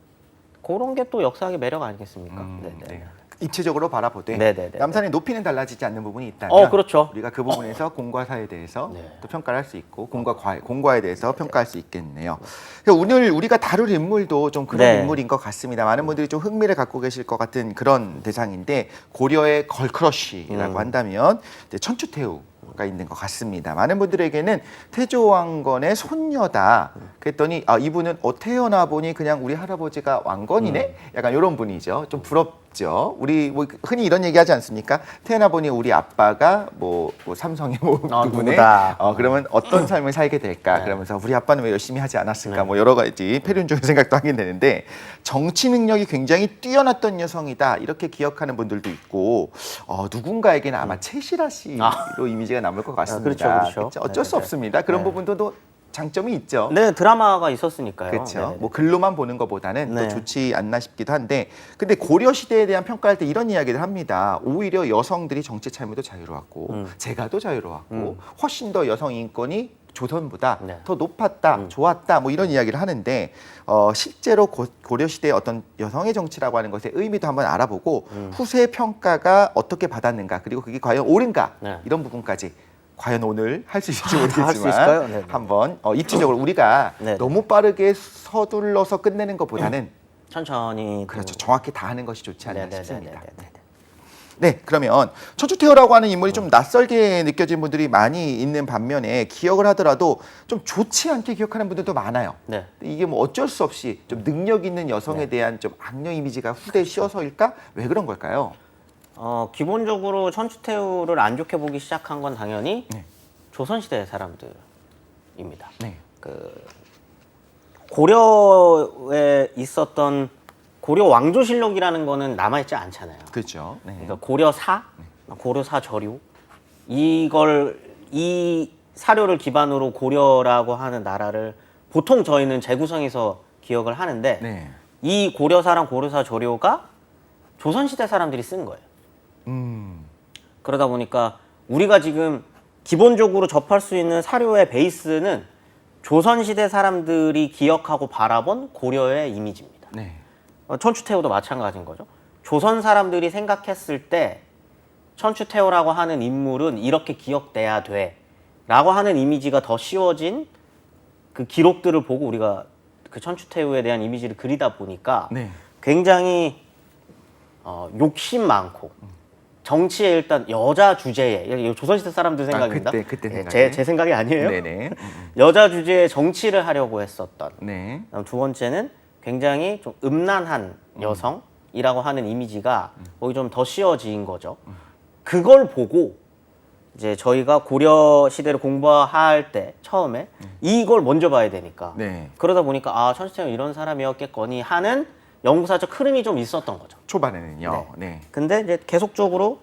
그런 게 또 역사학의 매력 아니겠습니까? 네. 입체적으로 바라보되 네네네. 남산의 높이는 달라지지 않는 부분이 있다면 그렇죠. 우리가 그 부분에서 공과사에 대해서 네. 또 평가를 할 수 있고 공과에 대해서 평가할 수 있겠네요. 그래서 오늘 우리가 다룰 인물도 좀 그런 네. 인물인 것 같습니다. 많은 분들이 좀 흥미를 갖고 계실 것 같은 그런 대상인데 고려의 걸크러쉬라고 한다면 이제 천추태후가 있는 것 같습니다. 많은 분들에게는 태조왕건의 손녀다. 그랬더니 이분은 태어나 보니 그냥 우리 할아버지가 왕건이네. 약간 이런 분이죠. 좀 부럽죠. 우리 뭐 흔히 이런 얘기하지 않습니까? 태어나 보니 우리 아빠가 뭐 삼성의 뭐 누구네. 누구다. 그러면 어떤 삶을 살게 될까? 그러면서 우리 아빠는 왜 열심히 하지 않았을까? 뭐 여러 가지 패륜적인 생각도 하게 되는데 정치 능력이 굉장히 뛰어났던 여성이다. 이렇게 기억하는 분들도 있고 누군가에게는 아마 채시라 씨로 이미지가 남을 것 같습니다. 그렇죠. 어쩔 수 네네. 없습니다. 그런 부분도 장점이 있죠. 네, 드라마가 있었으니까요. 그렇죠. 네네네. 뭐 글로만 보는 것보다는 네. 더 좋지 않나 싶기도 한데, 근데 고려 시대에 대한 평가할 때 이런 이야기를 합니다. 오히려 여성들이 정치 참여도 자유로웠고, 재가도 자유로웠고, 훨씬 더 여성 인권이 조선보다 네. 더 높았다, 좋았다, 뭐 이런 이야기를 하는데 실제로 고려 시대의 어떤 여성의 정치라고 하는 것의 의미도 한번 알아보고 후세 평가가 어떻게 받았는가, 그리고 그게 과연 옳은가 네. 이런 부분까지. 과연 오늘 할 수 있을지 다 할 수 있을까요? 모르겠지만 네네. 한번 입체적으로 우리가 네네. 너무 빠르게 서둘러서 끝내는 것보다는 천천히 그렇죠. 정확히 다 하는 것이 좋지 않나 싶습니다. 네네네네네. 네, 그러면 천추태후라고 하는 인물이 좀 낯설게 느껴진 분들이 많이 있는 반면에 기억을 하더라도 좀 좋지 않게 기억하는 분들도 많아요. 네. 이게 뭐 어쩔 수 없이 좀 능력 있는 여성에 대한 좀 악령 이미지가 후대에 씌어서일까? 왜 그런 걸까요? 기본적으로 천추태후를 안 좋게 보기 시작한 건 당연히 네. 조선시대 사람들입니다. 네. 그 고려에 있었던 고려 왕조실록이라는 거는 남아있지 않잖아요. 그렇죠. 네. 그러니까 고려사 저료 이 사료를 기반으로 고려라고 하는 나라를 보통 저희는 재구성해서 기억을 하는데 네. 이 고려사랑 고려사 저료가 조선시대 사람들이 쓴 거예요. 그러다 보니까 우리가 지금 기본적으로 접할 수 있는 사료의 베이스는 조선시대 사람들이 기억하고 바라본 고려의 이미지입니다. 네. 천추태후도 마찬가지인 거죠. 조선 사람들이 생각했을 때 천추태후라고 하는 인물은 이렇게 기억돼야 돼 라고 하는 이미지가 더 씌워진 그 기록들을 보고 우리가 그 천추태후에 대한 이미지를 그리다 보니까 네. 굉장히 욕심 많고 정치에 일단 여자 주제에 이거 조선시대 사람들 생각입니다. 그때 예, 생각이. 제 생각이 아니에요. 네네. 여자 주제에 정치를 하려고 했었던. 네. 그다음 두 번째는 굉장히 좀 음란한 여성이라고 하는 이미지가 거기 좀 더 씌워진 거죠. 그걸 보고 이제 저희가 고려 시대를 공부할 때 처음에 이걸 먼저 봐야 되니까 네. 그러다 보니까 아 천추태후는 이런 사람이었겠거니 하는 연구사적 흐름이 좀 있었던 거죠. 초반에는요. 네. 근데 이제 계속적으로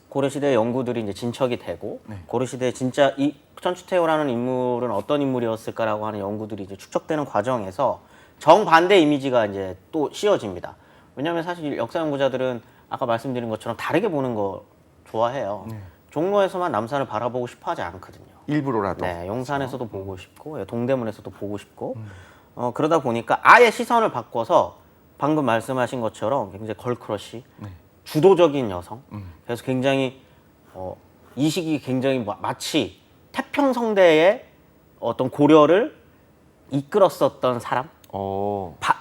고려시대 연구들이 이제 진척이 되고 네. 고려시대 진짜 이 천추태후라는 인물은 어떤 인물이었을까라고 하는 연구들이 이제 축적되는 과정에서 정반대 이미지가 이제 또 씌워집니다. 왜냐하면 사실 역사 연구자들은 아까 말씀드린 것처럼 다르게 보는 거 좋아해요. 종로에서만 남산을 바라보고 싶어 하지 않거든요. 일부러라도. 네, 용산에서도 보고 싶고 동대문에서도 보고 싶고 그러다 보니까 아예 시선을 바꿔서 방금 말씀하신 것처럼 굉장히 걸크러쉬, 주도적인 여성. 그래서 굉장히 이 시기 굉장히 마치 태평성대의 어떤 고려를 이끌었었던 사람.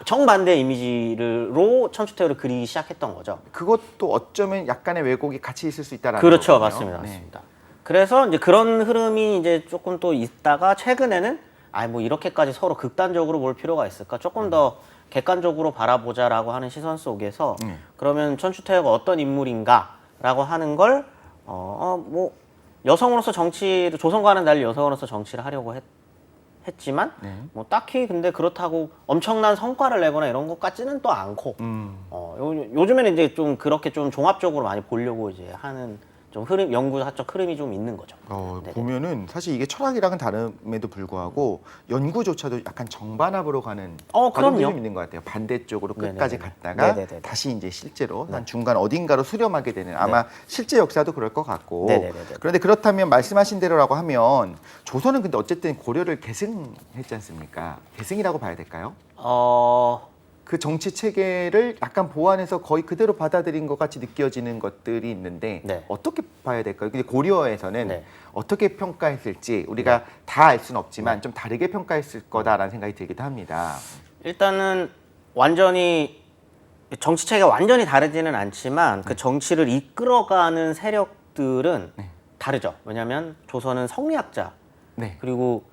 정반대 이미지로 천추태후를 그리기 시작했던 거죠. 그것도 어쩌면 약간의 왜곡이 같이 있을 수 있다라는 그렇죠, 거군요. 맞습니다, 네. 맞습니다. 그래서 이제 그런 흐름이 이제 조금 또 있다가 최근에는 뭐 이렇게까지 서로 극단적으로 볼 필요가 있을까? 조금 더 객관적으로 바라보자라고 하는 시선 속에서 그러면 천추태후가 어떤 인물인가라고 하는 걸 뭐 여성으로서 정치를 조선과는 달리 여성으로서 정치를 하려고 했지만 뭐 딱히 근데 그렇다고 엄청난 성과를 내거나 이런 것까지는 또 않고 요즘에는 이제 좀 그렇게 좀 종합적으로 많이 보려고 이제 하는 좀 흐름 연구사적 흐름이 좀 있는 거죠. 네네. 보면은 사실 이게 철학이랑은 다름에도 불구하고 연구조차도 약간 정반합으로 가는 그럼요. 과정들이 좀 있는 것 같아요. 반대쪽으로 끝까지 네네네. 갔다가 네네네. 다시 이제 실제로 한 중간 어딘가로 수렴하게 되는 아마 실제 역사도 그럴 것 같고. 네네네네. 그런데 그렇다면 말씀하신 대로라고 하면 조선은 근데 어쨌든 고려를 계승했지 않습니까? 계승이라고 봐야 될까요? 그 정치 체계를 약간 보완해서 거의 그대로 받아들인 것 같이 느껴지는 것들이 있는데 네. 어떻게 봐야 될까요? 근데 고려에서는 네. 어떻게 평가했을지 우리가 다 알 수는 없지만 좀 다르게 평가했을 거다라는 생각이 들기도 합니다. 일단은 완전히 정치 체계가 완전히 다르지는 않지만 그 정치를 이끌어가는 세력들은 다르죠. 왜냐하면 조선은 성리학자 네. 그리고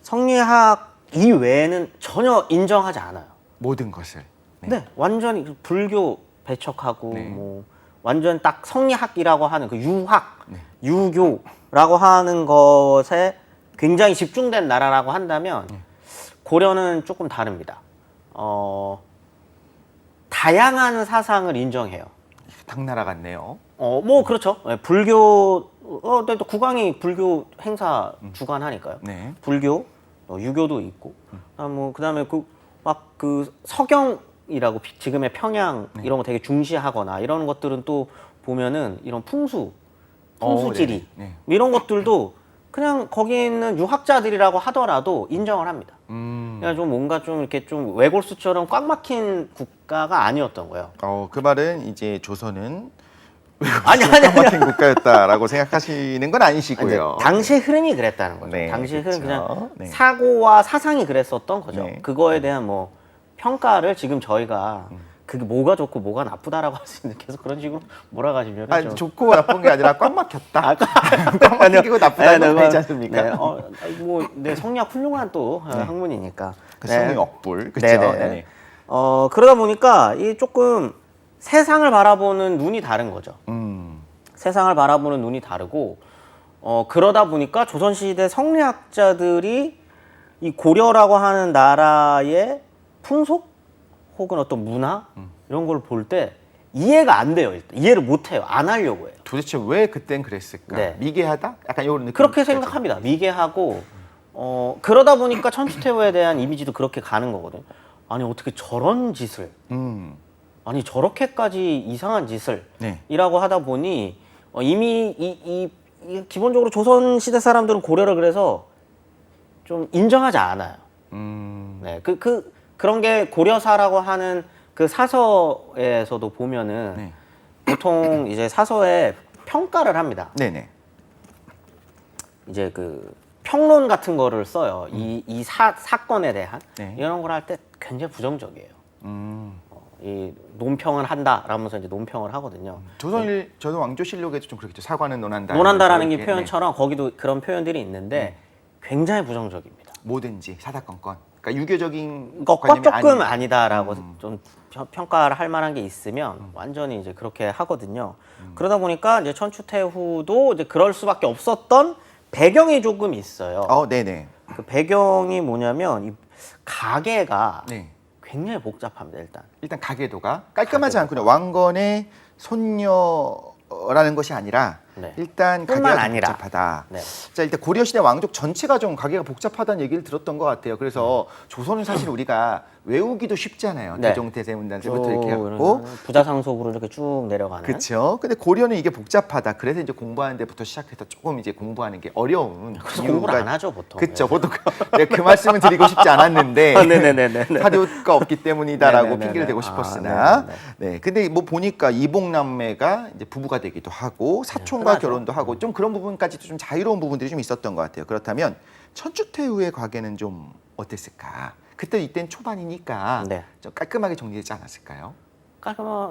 성리학 이외에는 전혀 인정하지 않아요. 모든 것을. 네, 완전히 불교 배척하고 네. 뭐 완전 딱 성리학이라고 하는 그 유학, 유교라고 하는 것에 굉장히 집중된 나라라고 한다면 고려는 조금 다릅니다. 다양한 사상을 인정해요. 당나라 같네요. 뭐 그렇죠. 네, 불교, 또 국왕이 불교 행사 주관하니까요. 네. 불교, 유교도 있고, 뭐 그다음에 그 서경이라고 지금의 평양 이런 거 되게 중시하거나 이런 것들은 또 보면은 이런 풍수지리 네. 이런 것들도 그냥 거기 있는 유학자들이라고 하더라도 인정을 합니다. 그냥 좀 뭔가 좀 이렇게 좀 외골수처럼 꽉 막힌 국가가 아니었던 거예요. 그 말은 이제 조선은 아니. 막힌 국가였다라고 생각하시는 건 아니시고요. 당시의 흐름이 그랬다는 거죠. 네, 당시의 그렇죠. 흐름 그냥 네. 사고와 사상이 그랬었던 거죠. 네. 그거에 대한 뭐 평가를 지금 저희가 그게 뭐가 좋고 뭐가 나쁘다라고 할 수 있는 계속 그런 식으로 몰아가시면 아니, 좋고 나쁜 게 아니라 꽉 막혔다. 꽉 아니요. 막히고 나쁘다는 네, 건 아니지 않습니까? 네, 네, 성리학 훌륭한 또 학문이니까. 그 네. 성의 억불. 그렇죠. 네네. 네네. 그러다 보니까 이 조금 세상을 바라보는 눈이 다른 거죠. 세상을 바라보는 눈이 다르고 그러다 보니까 조선시대 성리학자들이 이 고려라고 하는 나라의 풍속 혹은 어떤 문화 이런 걸 볼 때 이해가 안 돼요. 일단. 이해를 못 해요. 안 하려고 해요. 도대체 왜 그땐 그랬을까? 네. 미개하다? 약간 이런 느낌. 그렇게 생각합니다. 미개하고 그러다 보니까 천추태후에 대한 이미지도 그렇게 가는 거거든요. 아니 어떻게 저런 짓을 아니 저렇게까지 이상한 짓을 네. 이라고 하다 보니 이미 이 기본적으로 조선시대 사람들은 고려를 그래서 좀 인정하지 않아요. 네, 그런 게 고려사라고 하는 그 사서에서도 보면은 네. 보통 이제 사서에 평가를 합니다. 네네. 이제 그 평론 같은 거를 써요. 이 사건에 대한 네. 이런 걸 할 때 굉장히 부정적이에요. 이 논평을 한다라면서 이제 논평을 하거든요. 조선 왕조실록에도 좀 그렇겠죠. 사과는 논한다. 논한다라는 게 이렇게, 표현처럼 거기도 그런 표현들이 있는데 굉장히 부정적입니다. 뭐든지 사사건건. 그러니까 유교적인 것과 관념이 조금 아닌- 아니다라고 좀 평가를 할 만한 게 있으면 완전히 이제 그렇게 하거든요. 그러다 보니까 이제 천추태후도 이제 그럴 수밖에 없었던 배경이 조금 있어요. 네네. 그 배경이 뭐냐면 이 가계가 네. 굉장히 복잡합니다. 일단 가계도가 깔끔하지 않군요. 왕건의 손녀라는 것이 아니라 네. 일단 뿐만 가계가 좀 아니라. 복잡하다. 네. 자, 일단 고려시대 왕족 전체가 좀 가계가 복잡하다는 얘기를 들었던 것 같아요. 그래서 조선은 사실 우리가 외우기도 쉽잖아요. 네. 대종대세문단세부터 이렇게 해갖고. 부자상속으로 이렇게 쭉 내려가는. 그렇죠. 근데 고려는 이게 복잡하다. 그래서 이제 공부하는 데부터 시작해서 조금 이제 공부하는 게 어려운. 그래서 공부를 안 하죠 보통. 그렇죠. 보통 그 말씀은 드리고 싶지 않았는데 네네네네. 사료가 없기 때문이다라고 네네네네. 핑계를 대고 싶었으나, 네네네. 네. 근데 뭐 보니까 이복남매가 이제 부부가 되기도 하고 사촌과 흔하죠. 결혼도 하고 좀 그런 부분까지도 좀 자유로운 부분들이 좀 있었던 것 같아요. 그렇다면 천추태후의 과거는 좀 어땠을까? 그때 이때는 초반이니까 네. 좀 깔끔하게 정리되지 않았을까요?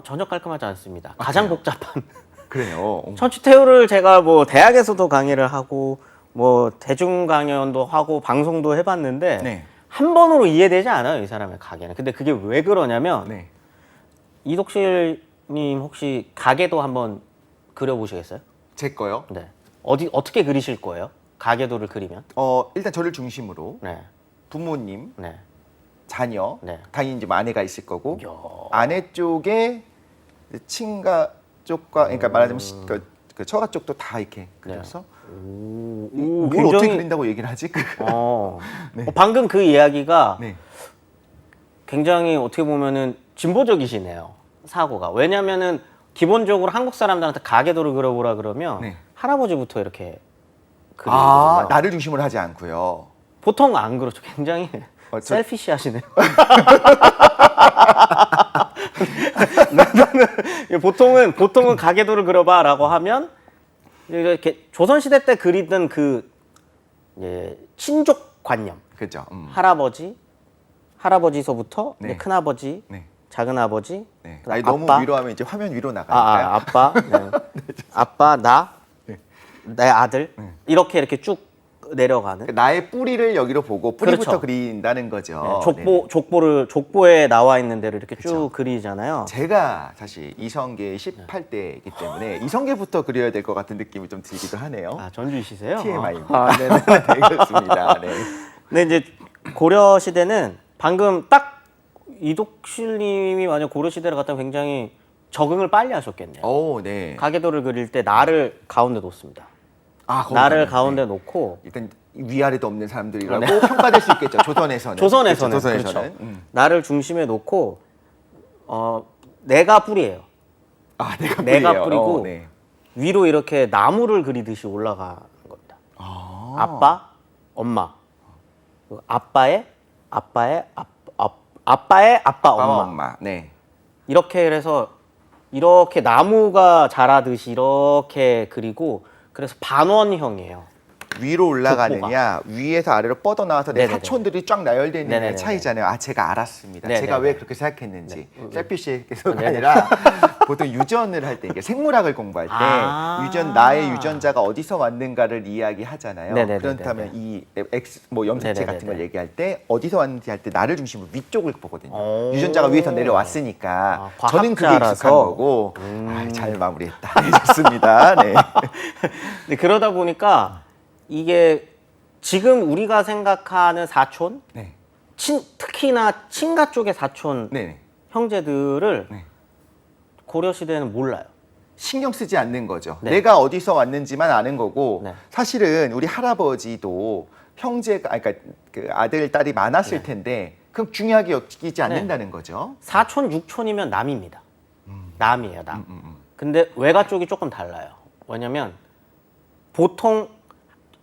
전혀 깔끔하지 않습니다. 가장 복잡한. 그래요. 천추태후를 제가 뭐 대학에서도 강의를 하고 뭐 대중 강연도 하고 방송도 해봤는데 네. 한 번으로 이해되지 않아요 이 사람의 가계는. 근데 그게 왜 그러냐면 네. 이독실님 혹시 가계도 한번 그려보시겠어요? 제 거요. 네. 어떻게 그리실 거예요? 가계도를 그리면? 일단 저를 중심으로 네. 부모님, 네. 자녀, 네. 당연히 이제 뭐 아내가 있을 거고 이야. 아내 쪽에 친가 쪽과 그러니까 말하자면 그 처가 쪽도 다 이렇게 그려서 뭘 어떻게 굉장히 그린다고 얘기를 하지? 방금 그 이야기가 네. 굉장히 어떻게 보면은 진보적이시네요. 사고가. 왜냐면은 기본적으로 한국 사람들한테 가계도를 그려보라 그러면 네. 할아버지부터 이렇게 그리거든요. 나를 중심으로 하지 않고요. 보통 안 그렇죠. 굉장히 셀피시 하시네요. 보통은 가계도를 그려봐라고 하면 이렇게 조선시대 때 그리던 그 이제 친족 관념. 그죠? 할아버지서부터 네. 이제 큰아버지, 네. 작은아버지, 네. 그다음 아니, 너무 아빠, 위로하면 이제 화면 위로 나가니까. 아빠, 네. 아빠, 나, 네. 내 아들 이렇게 쭉 내려가는 나의 뿌리를 여기로 보고 뿌리부터 그렇죠. 그린다는 거죠. 네. 족보에 나와 있는 대로 이렇게 그쵸. 쭉 그리잖아요. 제가 사실 이성계 18대이기 때문에 이성계부터 그려야 될 것 같은 느낌이 좀 들기도 하네요. 아, 전주시세요? TMI입니다. 네네. 네, 그렇습니다. 네. 근데 이제 고려 시대는 방금 딱 이독실님이 만약 고려 시대를 갖다 굉장히 적응을 빨리 하셨겠네요. 네. 가계도를 그릴 때 나를 가운데 놓습니다. 거기 나를 가면, 가운데 네. 놓고 일단 위아래도 없는 사람들이라고 평가될 수 있겠죠. 조선에서는. 조선에서는 그렇죠, 그렇죠. 나를 중심에 놓고 내가 뿌리예요. 내가 내가 뿌리고 네. 위로 이렇게 나무를 그리듯이 올라가는 겁니다. 아빠, 엄마, 그리고 아빠의 아빠, 엄마. 네. 이렇게 해서 이렇게 나무가 자라듯이 이렇게 그리고 그래서 반원형이에요. 위로 올라가느냐, 위에서 아래로 뻗어나와서 내 네네네. 사촌들이 쫙 나열되어 있는 네네네네. 차이잖아요. 아, 제가 알았습니다. 네네네. 제가 왜 그렇게 생각했는지. 네. 셀피시에서가 네네. 아니라 보통 유전을 할 때, 이게 생물학을 공부할 때 나의 유전자가 어디서 왔는가를 이야기하잖아요. 네네네네네. 그렇다면 이 X, 뭐 염색체 같은 걸 네네네네. 얘기할 때 어디서 왔는지 할 때 나를 중심으로 위쪽을 보거든요. 오. 유전자가 위에서 내려왔으니까 아, 저는 그게 과학자라서. 익숙한 거고. 아, 잘 마무리했다. 네, 좋습니다. 네. 네, 그러다 보니까 이게 지금 우리가 생각하는 사촌, 네. 특히나 친가 쪽의 사촌 네. 형제들을 네. 고려 시대는 몰라요. 신경 쓰지 않는 거죠. 네. 내가 어디서 왔는지만 아는 거고 네. 사실은 우리 할아버지도 형제가 그러니까 그 아들 딸이 많았을 네. 텐데 그럼 중요하게 여기지 않는다는 거죠. 사촌, 육촌이면 남입니다. 남이에요, 남. 근데 외가 쪽이 조금 달라요. 왜냐면 보통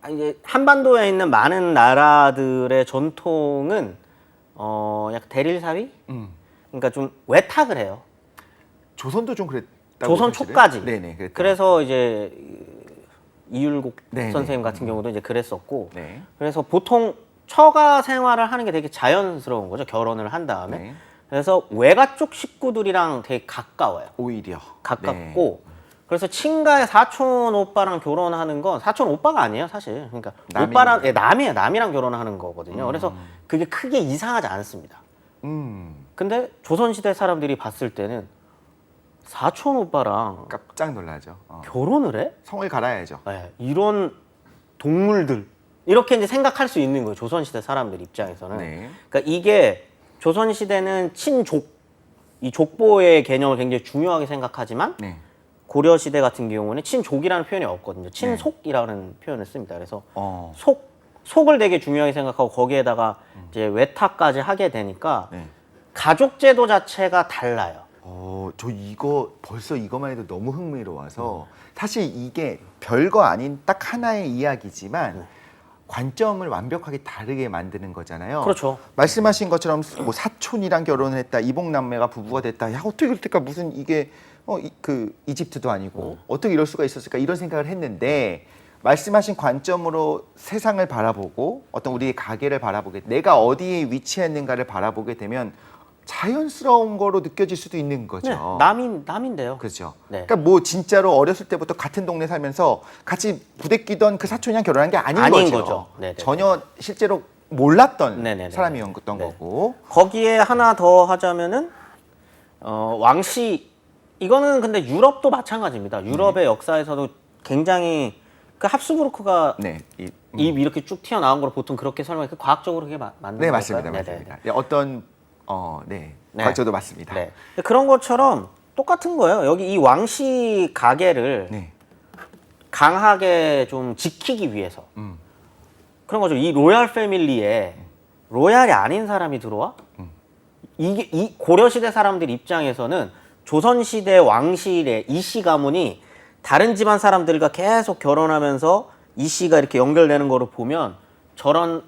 이제 한반도에 있는 많은 나라들의 전통은 약간 대릴 사위? 그러니까 좀 외탁을 해요. 조선도 좀 그랬다고. 조선 사실은. 초까지. 네네. 그랬다. 그래서 이제 이율곡 네네. 선생님 같은 경우도 이제 그랬었고. 네. 그래서 보통 처가 생활을 하는 게 되게 자연스러운 거죠. 결혼을 한 다음에. 네. 그래서 외가 쪽 식구들이랑 되게 가까워요. 오히려 가깝고. 그래서 친가의 사촌 오빠랑 결혼하는 건 사촌 오빠가 아니에요, 사실. 그러니까 남이니까. 오빠랑 남이에요. 남이랑 결혼하는 거거든요. 그래서 그게 크게 이상하지 않습니다. 근데 조선시대 사람들이 봤을 때는 사촌 오빠랑 깜짝 놀라죠. 결혼을 해? 성을 갈아야죠. 네, 이런 동물들 이렇게 이제 생각할 수 있는 거예요. 조선시대 사람들 입장에서는. 네. 그러니까 이게 조선시대는 친족, 이 족보의 개념을 굉장히 중요하게 생각하지만 네. 고려시대 같은 경우는 친족이라는 표현이 없거든요. 친속이라는 표현을 씁니다. 그래서 속을 되게 중요하게 생각하고 거기에다가 이제 외탁까지 하게 되니까 네. 가족 제도 자체가 달라요. 저 이거 벌써 이거만 해도 너무 흥미로워서 사실 이게 별거 아닌 딱 하나의 이야기지만 관점을 완벽하게 다르게 만드는 거잖아요. 그렇죠. 말씀하신 것처럼 뭐 사촌이랑 결혼을 했다, 이복남매가 부부가 됐다. 야, 어떻게 그럴까? 무슨 이게 그 이집트도 아니고 어떻게 이럴 수가 있었을까? 이런 생각을 했는데 말씀하신 관점으로 세상을 바라보고 어떤 우리의 가게를 바라보게, 내가 어디에 위치했는가를 바라보게 되면 자연스러운 거로 느껴질 수도 있는 거죠. 네, 남인데요. 그렇죠. 네. 그러니까 뭐 진짜로 어렸을 때부터 같은 동네 살면서 같이 부대끼던 그 사촌이랑 결혼한 게 아닌 거죠. 네네. 전혀 실제로 몰랐던 네네네. 사람이었던 네. 거고. 거기에 하나 더 하자면은 왕씨 이거는 근데 유럽도 마찬가지입니다. 유럽의 역사에서도 굉장히 그 합스부르크가 네, 입 이렇게 쭉 튀어나온 걸 보통 그렇게 설명해. 그 과학적으로 그게 맞는 네 걸까요? 맞습니다, 네네. 맞습니다. 네, 어떤 네. 저도 맞습니다. 네. 그런 것처럼 똑같은 거예요. 여기 이 왕씨 가게를 네. 강하게 좀 지키기 위해서 그런 거죠. 이 로얄 패밀리에 로얄이 아닌 사람이 들어와? 이게 이 고려 시대 사람들 입장에서는 조선 시대 왕실의 이씨 가문이 다른 집안 사람들과 계속 결혼하면서 이씨가 이렇게 연결되는 거를 보면 저런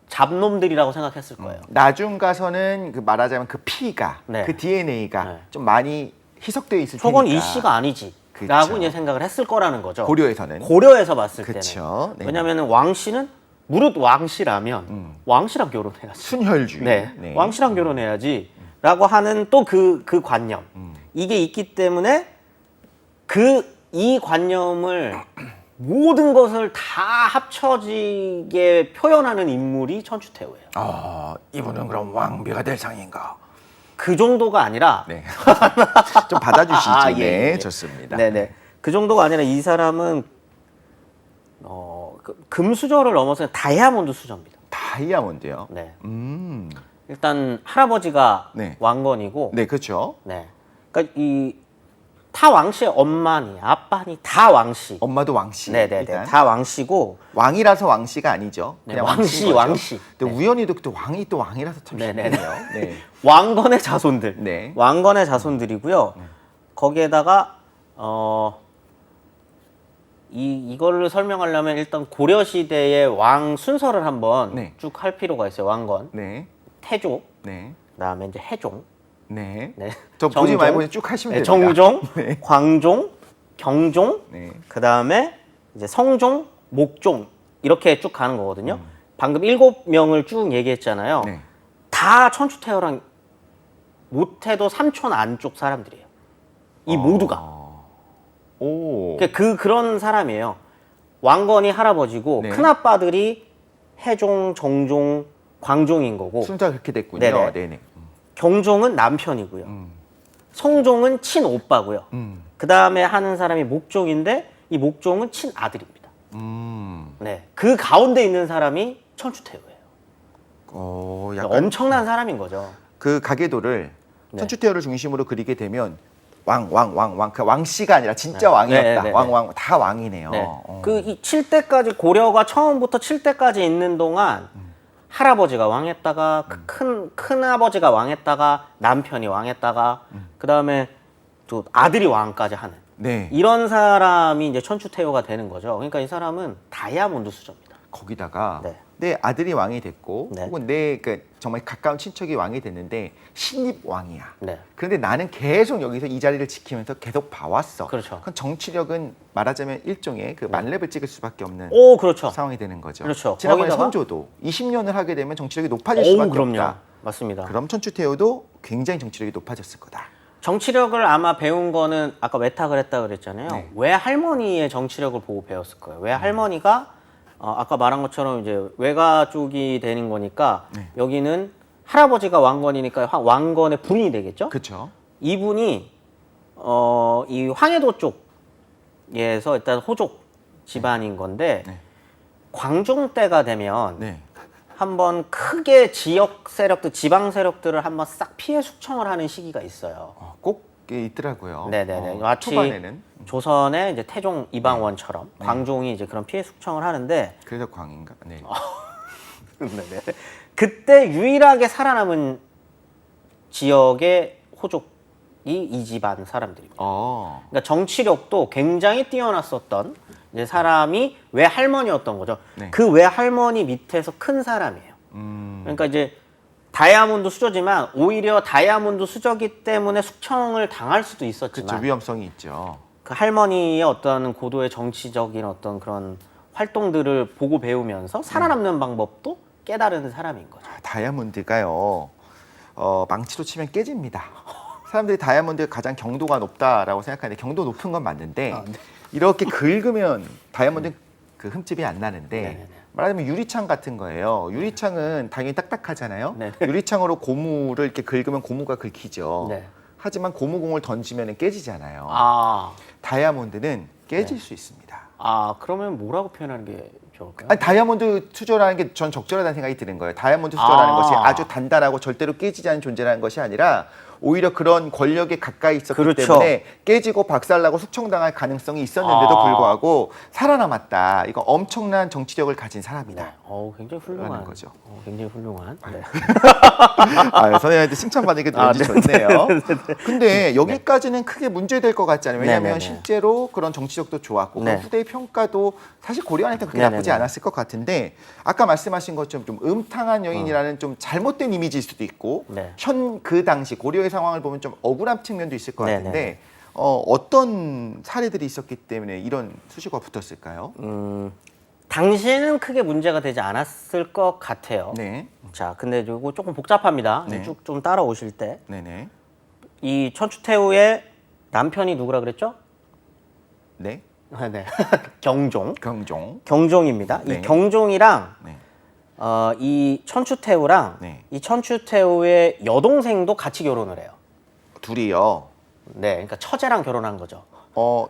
잡놈들이라고 생각했을 거예요. 나중 가서는 그 말하자면 그 피가, 네. 그 DNA가 네. 좀 많이 희석되어 있을 저건 테니까. 이씨가 아니지. 그쵸. 라고 이제 생각을 했을 거라는 거죠. 고려에서는. 고려에서 봤을 그쵸. 때는. 네. 왜냐면은 왕씨는 무릇 왕씨라면 왕씨랑 결혼해야지. 순혈주의. 네. 왕씨랑 결혼해야지. 라고 하는 또 그 관념. 이게 있기 때문에 이 관념을 모든 것을 다 합쳐지게 표현하는 인물이 천추태후예요. 이분은 그럼 왕비가 될 상인가? 그 정도가 아니라 네. 좀 받아주시죠. 아, 예, 네, 예. 좋습니다. 네네. 그 정도가 아니라 이 사람은 금수저를 넘어서 다이아몬드 수저입니다. 다이아몬드요. 네. 일단 할아버지가 네. 왕건이고, 네, 그렇죠. 네. 그러니까 이 타 왕씨의 엄마니 아빠니 다 왕씨. 엄마도 왕씨. 네네네. 일단. 다 왕씨고. 왕이라서 왕씨가 아니죠. 네, 그냥 왕씨, 왕씨인 거죠. 왕씨. 근데 네. 우연히도 또 왕이 또 왕이라서 참 네네네. 신기해요. 네. 왕건의 자손들. 네. 왕건의 자손들이고요. 거기에다가 이거를 설명하려면 일단 고려 시대의 왕 순서를 한번 네. 쭉 할 필요가 있어요. 왕건, 네. 태종, 네. 그다음에 이제 해종, 네. 네. 저 보지 정종, 말고 그냥 쭉 하시면 네, 됩니다. 정종, 네. 광종, 경종, 네. 그다음에 이제 성종, 목종 이렇게 쭉 가는 거거든요. 방금 7명을 쭉 얘기했잖아요. 네. 다 천추태후랑 못해도 삼촌 안쪽 사람들이에요. 이 모두가. 오. 그런 사람이에요. 왕건이 할아버지고 네. 큰아빠들이 해종, 정종, 광종인 거고 순서가 그렇게 됐군요. 네네. 네네. 경종은 남편이고요. 성종은 친오빠고요. 그 다음에 하는 사람이 목종인데 이 목종은 친아들입니다. 네, 그 가운데 있는 사람이 천추태후예요. 약간 엄청난 사람인 거죠. 그 가계도를 네. 천추태후를 중심으로 그리게 되면 왕 그 왕씨가 아니라 진짜 왕이었다. 네, 네, 네. 왕 다 왕이네요. 네. 이 7대까지 고려가 처음부터 7대까지 있는 동안 할아버지가 왕했다가 큰 아버지가 왕했다가 남편이 왕했다가 그 다음에 또 아들이 왕까지 하는 네. 이런 사람이 이제 천추태후가 되는 거죠. 그러니까 이 사람은 다이아몬드 수저입니다. 거기다가 네. 내 아들이 왕이 됐고 네. 혹은 내 정말 가까운 친척이 왕이 됐는데 신입 왕이야. 네. 그런데 나는 계속 여기서 이 자리를 지키면서 계속 봐왔어. 그렇죠. 그럼 정치력은 말하자면 일종의 그 만렙을 찍을 수밖에 없는 오, 그렇죠. 상황이 되는 거죠. 그렇죠. 지난번에 거기다가- 선조도 20년을 하게 되면 정치력이 높아질 오, 수밖에 그럼요. 없다. 맞습니다. 그럼 천추태후도 굉장히 정치력이 높아졌을 거다. 정치력을 아마 배운 거는 아까 외탁을 했다 그랬잖아요. 네. 외할머니의 정치력을 보고 배웠을 거예요. 외할머니가 아까 말한 것처럼 이제 외가 쪽이 되는 거니까 네. 여기는 할아버지가 왕건이니까 왕건의 부인이 되겠죠. 그렇죠. 이분이 이 황해도 쪽에서 일단 호족 집안인 건데 네. 광종 때가 되면 네. 한번 크게 지역 세력들, 지방 세력들을 한번 싹 피해 숙청을 하는 시기가 있어요. 꼭 있더라고요. 네네네. 마치 초반에는 조선의 이제 태종 이방원처럼 광종이 이제 그런 피해 숙청을 하는데 그래서 광인가. 네. 네네. 그때 유일하게 살아남은 지역의 호족이 이 집안 사람들입니다. 그러니까 정치력도 굉장히 뛰어났었던 이제 사람이 외할머니였던 거죠. 네. 그 외할머니 밑에서 큰 사람이에요. 그러니까 이제 다이아몬드 수저지만 오히려 다이아몬드 수저기 때문에 숙청을 당할 수도 그렇죠. 있었지만 위험성이 있죠. 그 할머니의 어떤 고도의 정치적인 어떤 그런 활동들을 보고 배우면서 살아남는 방법도 깨달은 사람인 거죠. 다이아몬드가요. 망치로 치면 깨집니다. 사람들이 다이아몬드가 가장 경도가 높다라고 생각하는데 경도 높은 건 맞는데 이렇게 긁으면 다이아몬드 그 흠집이 안 나는데 네네네. 말하자면 유리창 같은 거예요. 유리창은 당연히 딱딱하잖아요. 네네. 유리창으로 고무를 이렇게 긁으면 고무가 긁히죠. 네. 하지만 고무공을 던지면 깨지잖아요. 아, 다이아몬드는 깨질 수 있습니다. 그러면 뭐라고 표현하는 게 좋을까요? 아니, 다이아몬드 수저라는 게 전 적절하다는 생각이 드는 거예요. 다이아몬드 수저라는 것이 아주 단단하고 절대로 깨지지 않는 존재라는 것이 아니라 오히려 그런 권력에 가까이 있었기 그렇죠. 때문에 깨지고 박살나고 숙청당할 가능성이 있었는데도 불구하고 살아남았다. 이거 엄청난 정치력을 가진 사람이다. 네. 굉장히 훌륭한 라는 거죠. 굉장히 훌륭한. 네. 선생님한테 칭찬받으니까 왠지 좋네요. 근데 여기까지는 크게 문제될 것 같지 않아요. 왜냐하면 네네네. 실제로 그런 정치력도 좋았고 네. 그 후대의 평가도 사실 고려하니까 그렇게 네네네. 나쁘지 않았을 것 같은데 아까 말씀하신 것처럼 좀 음탕한 여인이라는 좀 잘못된 이미지일 수도 있고 네. 현 그 당시 고려의 상황을 보면 좀 억울한 측면도 있을 것 네네네. 같은데 어떤 사례들이 있었기 때문에 이런 수식어가 붙었을까요? 당시에는 크게 문제가 되지 않았을 것 같아요. 네, 자, 근데 이거 조금 복잡합니다. 네. 쭉 좀 따라오실 때. 네네, 이 천추태후의 남편이 누구라 그랬죠? 네, 네. 경종. 경종, 경종입니다. 네. 이 경종이랑 네, 이 천추태후랑 네. 이 천추태후의 여동생도 같이 결혼을 해요. 둘이요. 네, 그러니까 처제랑 결혼한 거죠.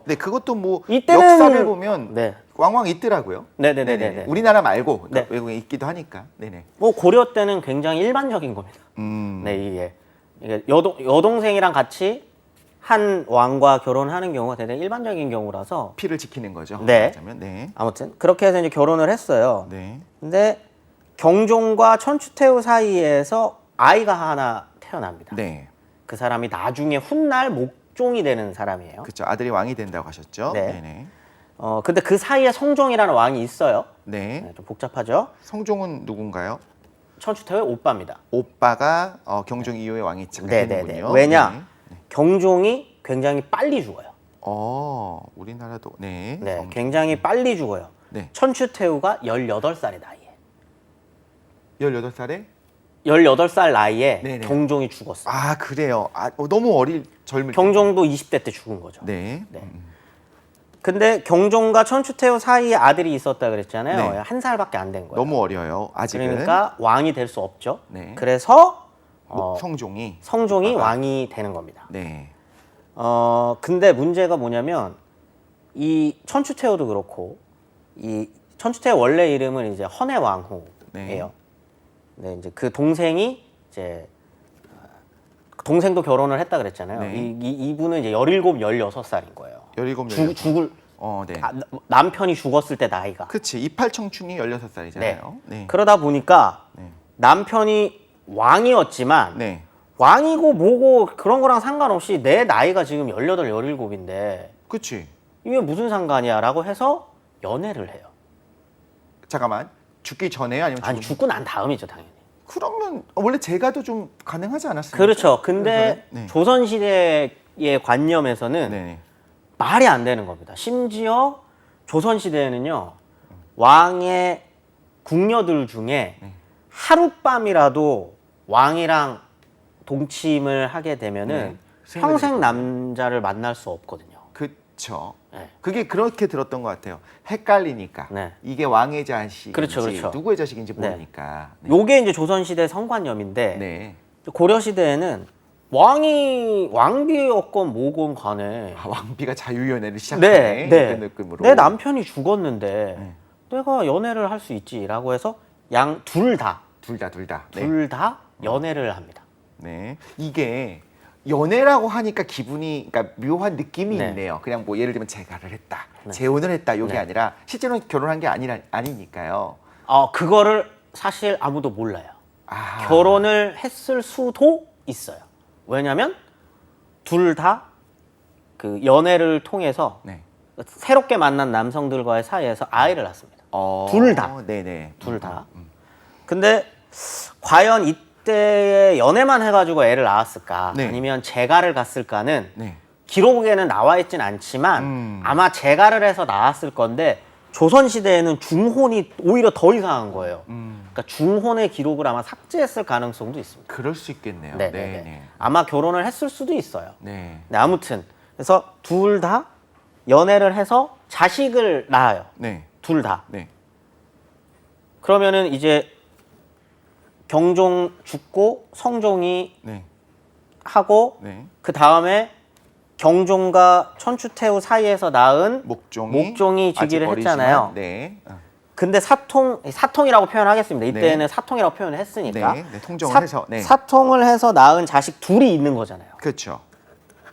네, 그것도 뭐 이때는- 역사를 보면 네. 왕왕 있더라고요. 네네네네. 우리나라 말고 네. 외국에 있기도 하니까. 네네. 뭐 고려 때는 굉장히 일반적인 겁니다. 네, 이게 여동생이랑 같이 한 왕과 결혼하는 경우가 대단히 일반적인 경우라서 피를 지키는 거죠. 네. 말하자면. 네. 아무튼 그렇게 해서 이제 결혼을 했어요. 네. 근데 경종과 천추태후 사이에서 아이가 하나 태어납니다. 네. 그 사람이 나중에 훗날 목종이 되는 사람이에요. 그렇죠. 아들이 왕이 된다고 하셨죠. 네. 네네. 근데 그 사이에 성종이라는 왕이 있어요. 네. 네, 좀 복잡하죠. 성종은 누군가요? 천추태후의 오빠입니다. 오빠가 경종 이후의 왕이 네네네. 되는군요. 왜냐? 네. 경종이 굉장히 빨리 죽어요. 우리나라도 네. 네, 성종. 굉장히 빨리 죽어요. 네. 천추태후가 18살의 나이에 18살에 18살 나이에 네네. 경종이 죽었어요. 아, 그래요. 너무 젊을 때. 경종도 20대 때 죽은 거죠. 네. 네. 근데 경종과 천추태후 사이에 아들이 있었다 그랬잖아요. 네. 한 살밖에 안 된 거예요. 너무 어려요. 아직은. 그러니까 왕이 될 수 없죠. 네. 그래서 성종이 성종이 왕이 되는 겁니다. 네. 근데 문제가 뭐냐면 이 천추태후도 그렇고 이 천추태후 원래 이름은 이제 헌해왕후예요. 네, 이제 그 동생이 이제 동생도 결혼을 했다 그랬잖아요. 네. 이분은 이제 17, 16살인 거예요. 17, 죽을 네. 남편이 죽었을 때 나이가. 그치. 이팔청춘이 16살이잖아요. 네. 네. 그러다 보니까 네. 남편이 왕이었지만 네. 왕이고 뭐고 그런 거랑 상관없이 내 나이가 지금 18, 17인데 그치. 이게 무슨 상관이야라고 해서 연애를 해요. 잠깐만. 죽기 전에요? 아니면 아니 죽고 난 다음이죠, 당연히. 그러면 원래 제가도 좀 가능하지 않았습니까? 그렇죠. 근데 네. 조선 시대의 관념에서는 네. 말이 안 되는 겁니다. 심지어 조선 시대에는요. 왕의 궁녀들 중에 하룻밤이라도 왕이랑 동침을 하게 되면은 네. 평생 남자를 만날 수 없거든요. 그쵸. 네. 그게 그렇게 들었던 것 같아요. 헷갈리니까. 네. 이게 왕의 자식인지 그렇죠, 그렇죠. 누구의 자식인지 네. 모르니까. 네. 요게 이제 조선 시대 성관념인데 네. 고려 시대에는 왕비였건 뭐건 간에 왕비가 자유연애를 시작하네. 이런 느낌으로. 내 남편이 죽었는데 네. 내가 연애를 할 수 있지라고 해서 둘 다 둘 다. 네. 둘 다 연애를 합니다. 네. 이게 연애라고 하니까 기분이 그러니까 묘한 느낌이 네. 있네요. 그냥 뭐 예를 들면 재가를 했다, 재혼을 했다 이게 네. 아니라 실제로는 결혼한 게 아니니까요. 그거를 사실 아무도 몰라요. 아. 결혼을 했을 수도 있어요. 왜냐면 둘 다 그 연애를 통해서 네. 새롭게 만난 남성들과의 사이에서 아이를 낳습니다. 둘 다. 네네. 둘 다. 근데 과연 이때 연애만 해가지고 애를 낳았을까? 네. 아니면 재가를 갔을까는 네. 기록에는 나와 있진 않지만 아마 재가를 해서 낳았을 건데 조선 시대에는 중혼이 오히려 더 이상한 거예요. 그러니까 중혼의 기록을 아마 삭제했을 가능성도 있습니다. 그럴 수 있겠네요. 네네네. 아마 결혼을 했을 수도 있어요. 네. 네, 아무튼 그래서 둘 다 연애를 해서 자식을 낳아요. 네. 둘 다. 네. 그러면은 이제 경종 죽고 성종이 네. 하고 네. 그 다음에 경종과 천추태후 사이에서 낳은 목종이 아직 즉위를 어리지만, 했잖아요. 네. 근데 사통이라고 표현하겠습니다. 이때는 사통이라고 표현을 했으니까. 네. 네. 통정을 해서. 네. 사통을 해서 낳은 자식 둘이 있는 거잖아요. 그렇죠.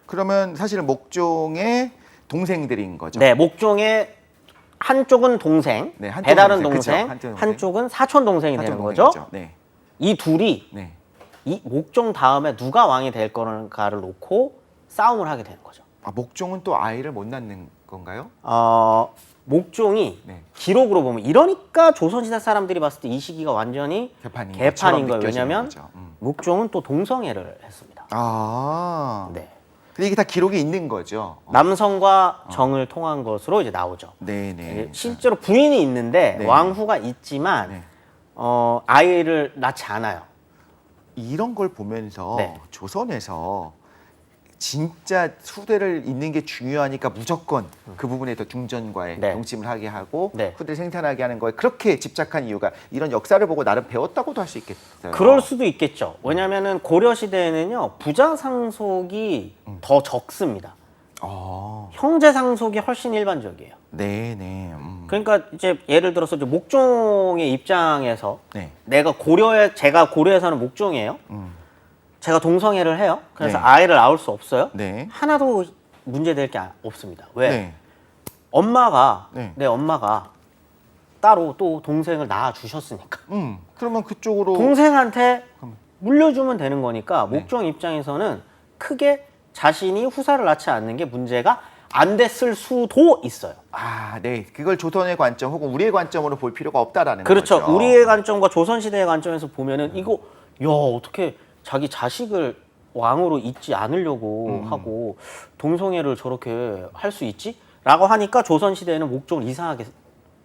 그러면 사실은 목종의 동생들인 거죠. 네, 목종의 한쪽은 동생, 네, 한쪽은 배다른 동생. 동생, 그쵸, 한쪽은 사촌 동생이 사촌 되는 거죠. 동생이죠. 네. 이 둘이 네. 이 목종 다음에 누가 왕이 될 거는가를 놓고 싸움을 하게 되는 거죠. 목종은 또 아이를 못 낳는 건가요? 목종이 네. 기록으로 보면 이러니까 조선시대 사람들이 봤을 때 이 시기가 완전히 개판인 개판인 것처럼 거예요. 느껴지는 왜냐하면 거죠. 목종은 또 동성애를 했습니다. 네. 네. 근데 이게 다 기록이 있는 거죠. 남성과 정을 통한 것으로 이제 나오죠. 네네. 실제로 부인이 있는데 네. 왕후가 있지만 네. 아이를 낳지 않아요. 이런 걸 보면서 네. 조선에서 진짜 후대를 잇는 게 중요하니까 무조건 그 부분에 더 중전과의 네. 동침을 하게 하고 네. 후대를 생산하게 하는 거에 그렇게 집착한 이유가 이런 역사를 보고 나름 배웠다고도 할 수 있겠어요. 그럴 수도 있겠죠. 왜냐하면은 고려 시대에는요 부자 상속이 더 적습니다. 형제 상속이 훨씬 일반적이에요. 네네. 그러니까 이제 예를 들어서 이제 목종의 입장에서 네. 제가 고려에서는 목종이에요. 제가 동성애를 해요. 그래서 네. 아이를 낳을 수 없어요. 네. 하나도 문제될 게 없습니다. 왜? 네. 네. 내 엄마가 따로 또 동생을 낳아 주셨으니까 그러면 그쪽으로 동생한테 물려주면 되는 거니까 네. 목종 입장에서는 크게 자신이 후사를 낳지 않는 게 문제가 안 됐을 수도 있어요. 네. 그걸 조선의 관점 혹은 우리의 관점으로 볼 필요가 없다라는 그렇죠. 거죠. 우리의 관점과 조선시대의 관점에서 보면은 이거 어떻게 자기 자식을 왕으로 잇지 않으려고 하고 동성애를 저렇게 할 수 있지? 라고 하니까 조선시대에는 목종을 이상하게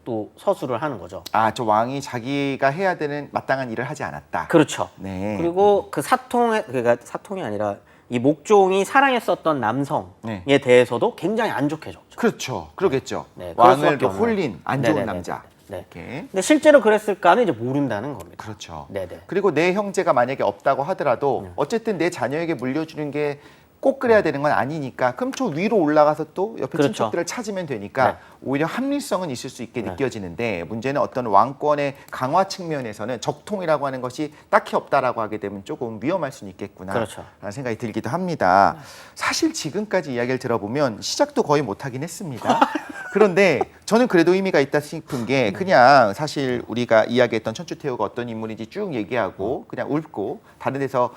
또 서술을 하는 거죠. 아, 저 왕이 자기가 해야 되는 마땅한 일을 하지 않았다. 그렇죠. 네. 그리고 그 그러니까 사통이 아니라 이 목종이 사랑했었던 남성에 대해서도 굉장히 안 좋게 적죠. 그렇죠. 그러겠죠. 네, 그럴 왕을 수밖에 그 없는. 홀린 안 좋은 네네네네. 남자. 네. 이렇게. 근데 실제로 그랬을까는 이제 모른다는 겁니다. 그렇죠. 네네. 그리고 내 형제가 만약에 없다고 하더라도 어쨌든 내 자녀에게 물려주는 게 꼭 그래야 되는 건 아니니까 그럼 저 위로 올라가서 또 옆에 그렇죠. 친척들을 찾으면 되니까 네. 오히려 합리성은 있을 수 있게 느껴지는데 문제는 어떤 왕권의 강화 측면에서는 적통이라고 하는 것이 딱히 없다라고 하게 되면 조금 위험할 수는 있겠구나 그렇죠. 라는 생각이 들기도 합니다. 사실 지금까지 이야기를 들어보면 시작도 거의 못하긴 했습니다. 그런데 저는 그래도 의미가 있다 싶은 게 그냥 사실 우리가 이야기했던 천추태후가 어떤 인물인지 쭉 얘기하고 그냥 읊고 다른 데서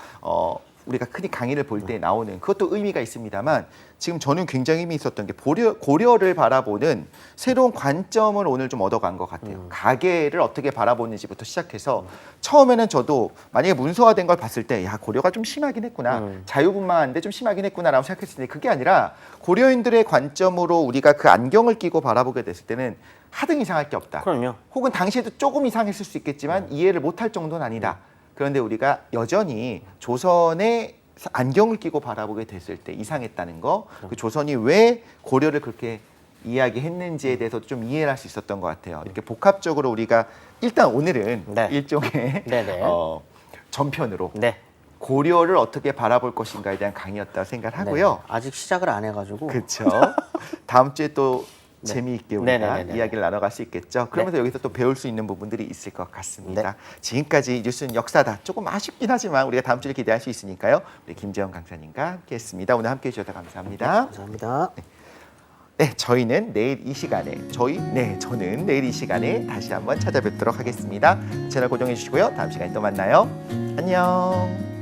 우리가 흔히 강의를 볼 때 나오는 그것도 의미가 있습니다만 지금 저는 굉장히 의미 있었던 게 고려를 바라보는 새로운 관점을 오늘 좀 얻어간 것 같아요. 가계를 어떻게 바라보는지부터 시작해서 처음에는 저도 만약에 문서화된 걸 봤을 때 야 고려가 좀 심하긴 했구나. 자유분방한데 좀 심하긴 했구나라고 생각했을 때 그게 아니라 고려인들의 관점으로 우리가 그 안경을 끼고 바라보게 됐을 때는 하등 이상할 게 없다. 그럼요. 혹은 당시에도 조금 이상했을 수 있겠지만 이해를 못할 정도는 아니다. 그런데 우리가 여전히 조선의 안경을 끼고 바라보게 됐을 때 이상했다는 거, 그 조선이 왜 고려를 그렇게 이야기했는지에 대해서도 좀 이해를 할 수 있었던 것 같아요. 이렇게 복합적으로 우리가 일단 오늘은 네. 일종의 네네. 전편으로 네. 고려를 어떻게 바라볼 것인가에 대한 강의였다고 생각을 하고요. 네. 아직 시작을 안 해가지고. 그렇죠. 다음 주에 또 재미있게 우리가 네네네네. 이야기를 나눠갈 수 있겠죠. 그러면서 여기서 또 배울 수 있는 부분들이 있을 것 같습니다. 네. 지금까지 뉴스는 역사다. 조금 아쉽긴 하지만 우리가 다음 주에 기대할 수 있으니까요. 우리 김재원 강사님과 함께했습니다. 오늘 함께해 주셔서 감사합니다. 감사합니다. 네, 저희는 내일 이 시간에 저는 내일 이 시간에 다시 한번 찾아뵙도록 하겠습니다. 채널 고정해 주시고요. 다음 시간에 또 만나요. 안녕.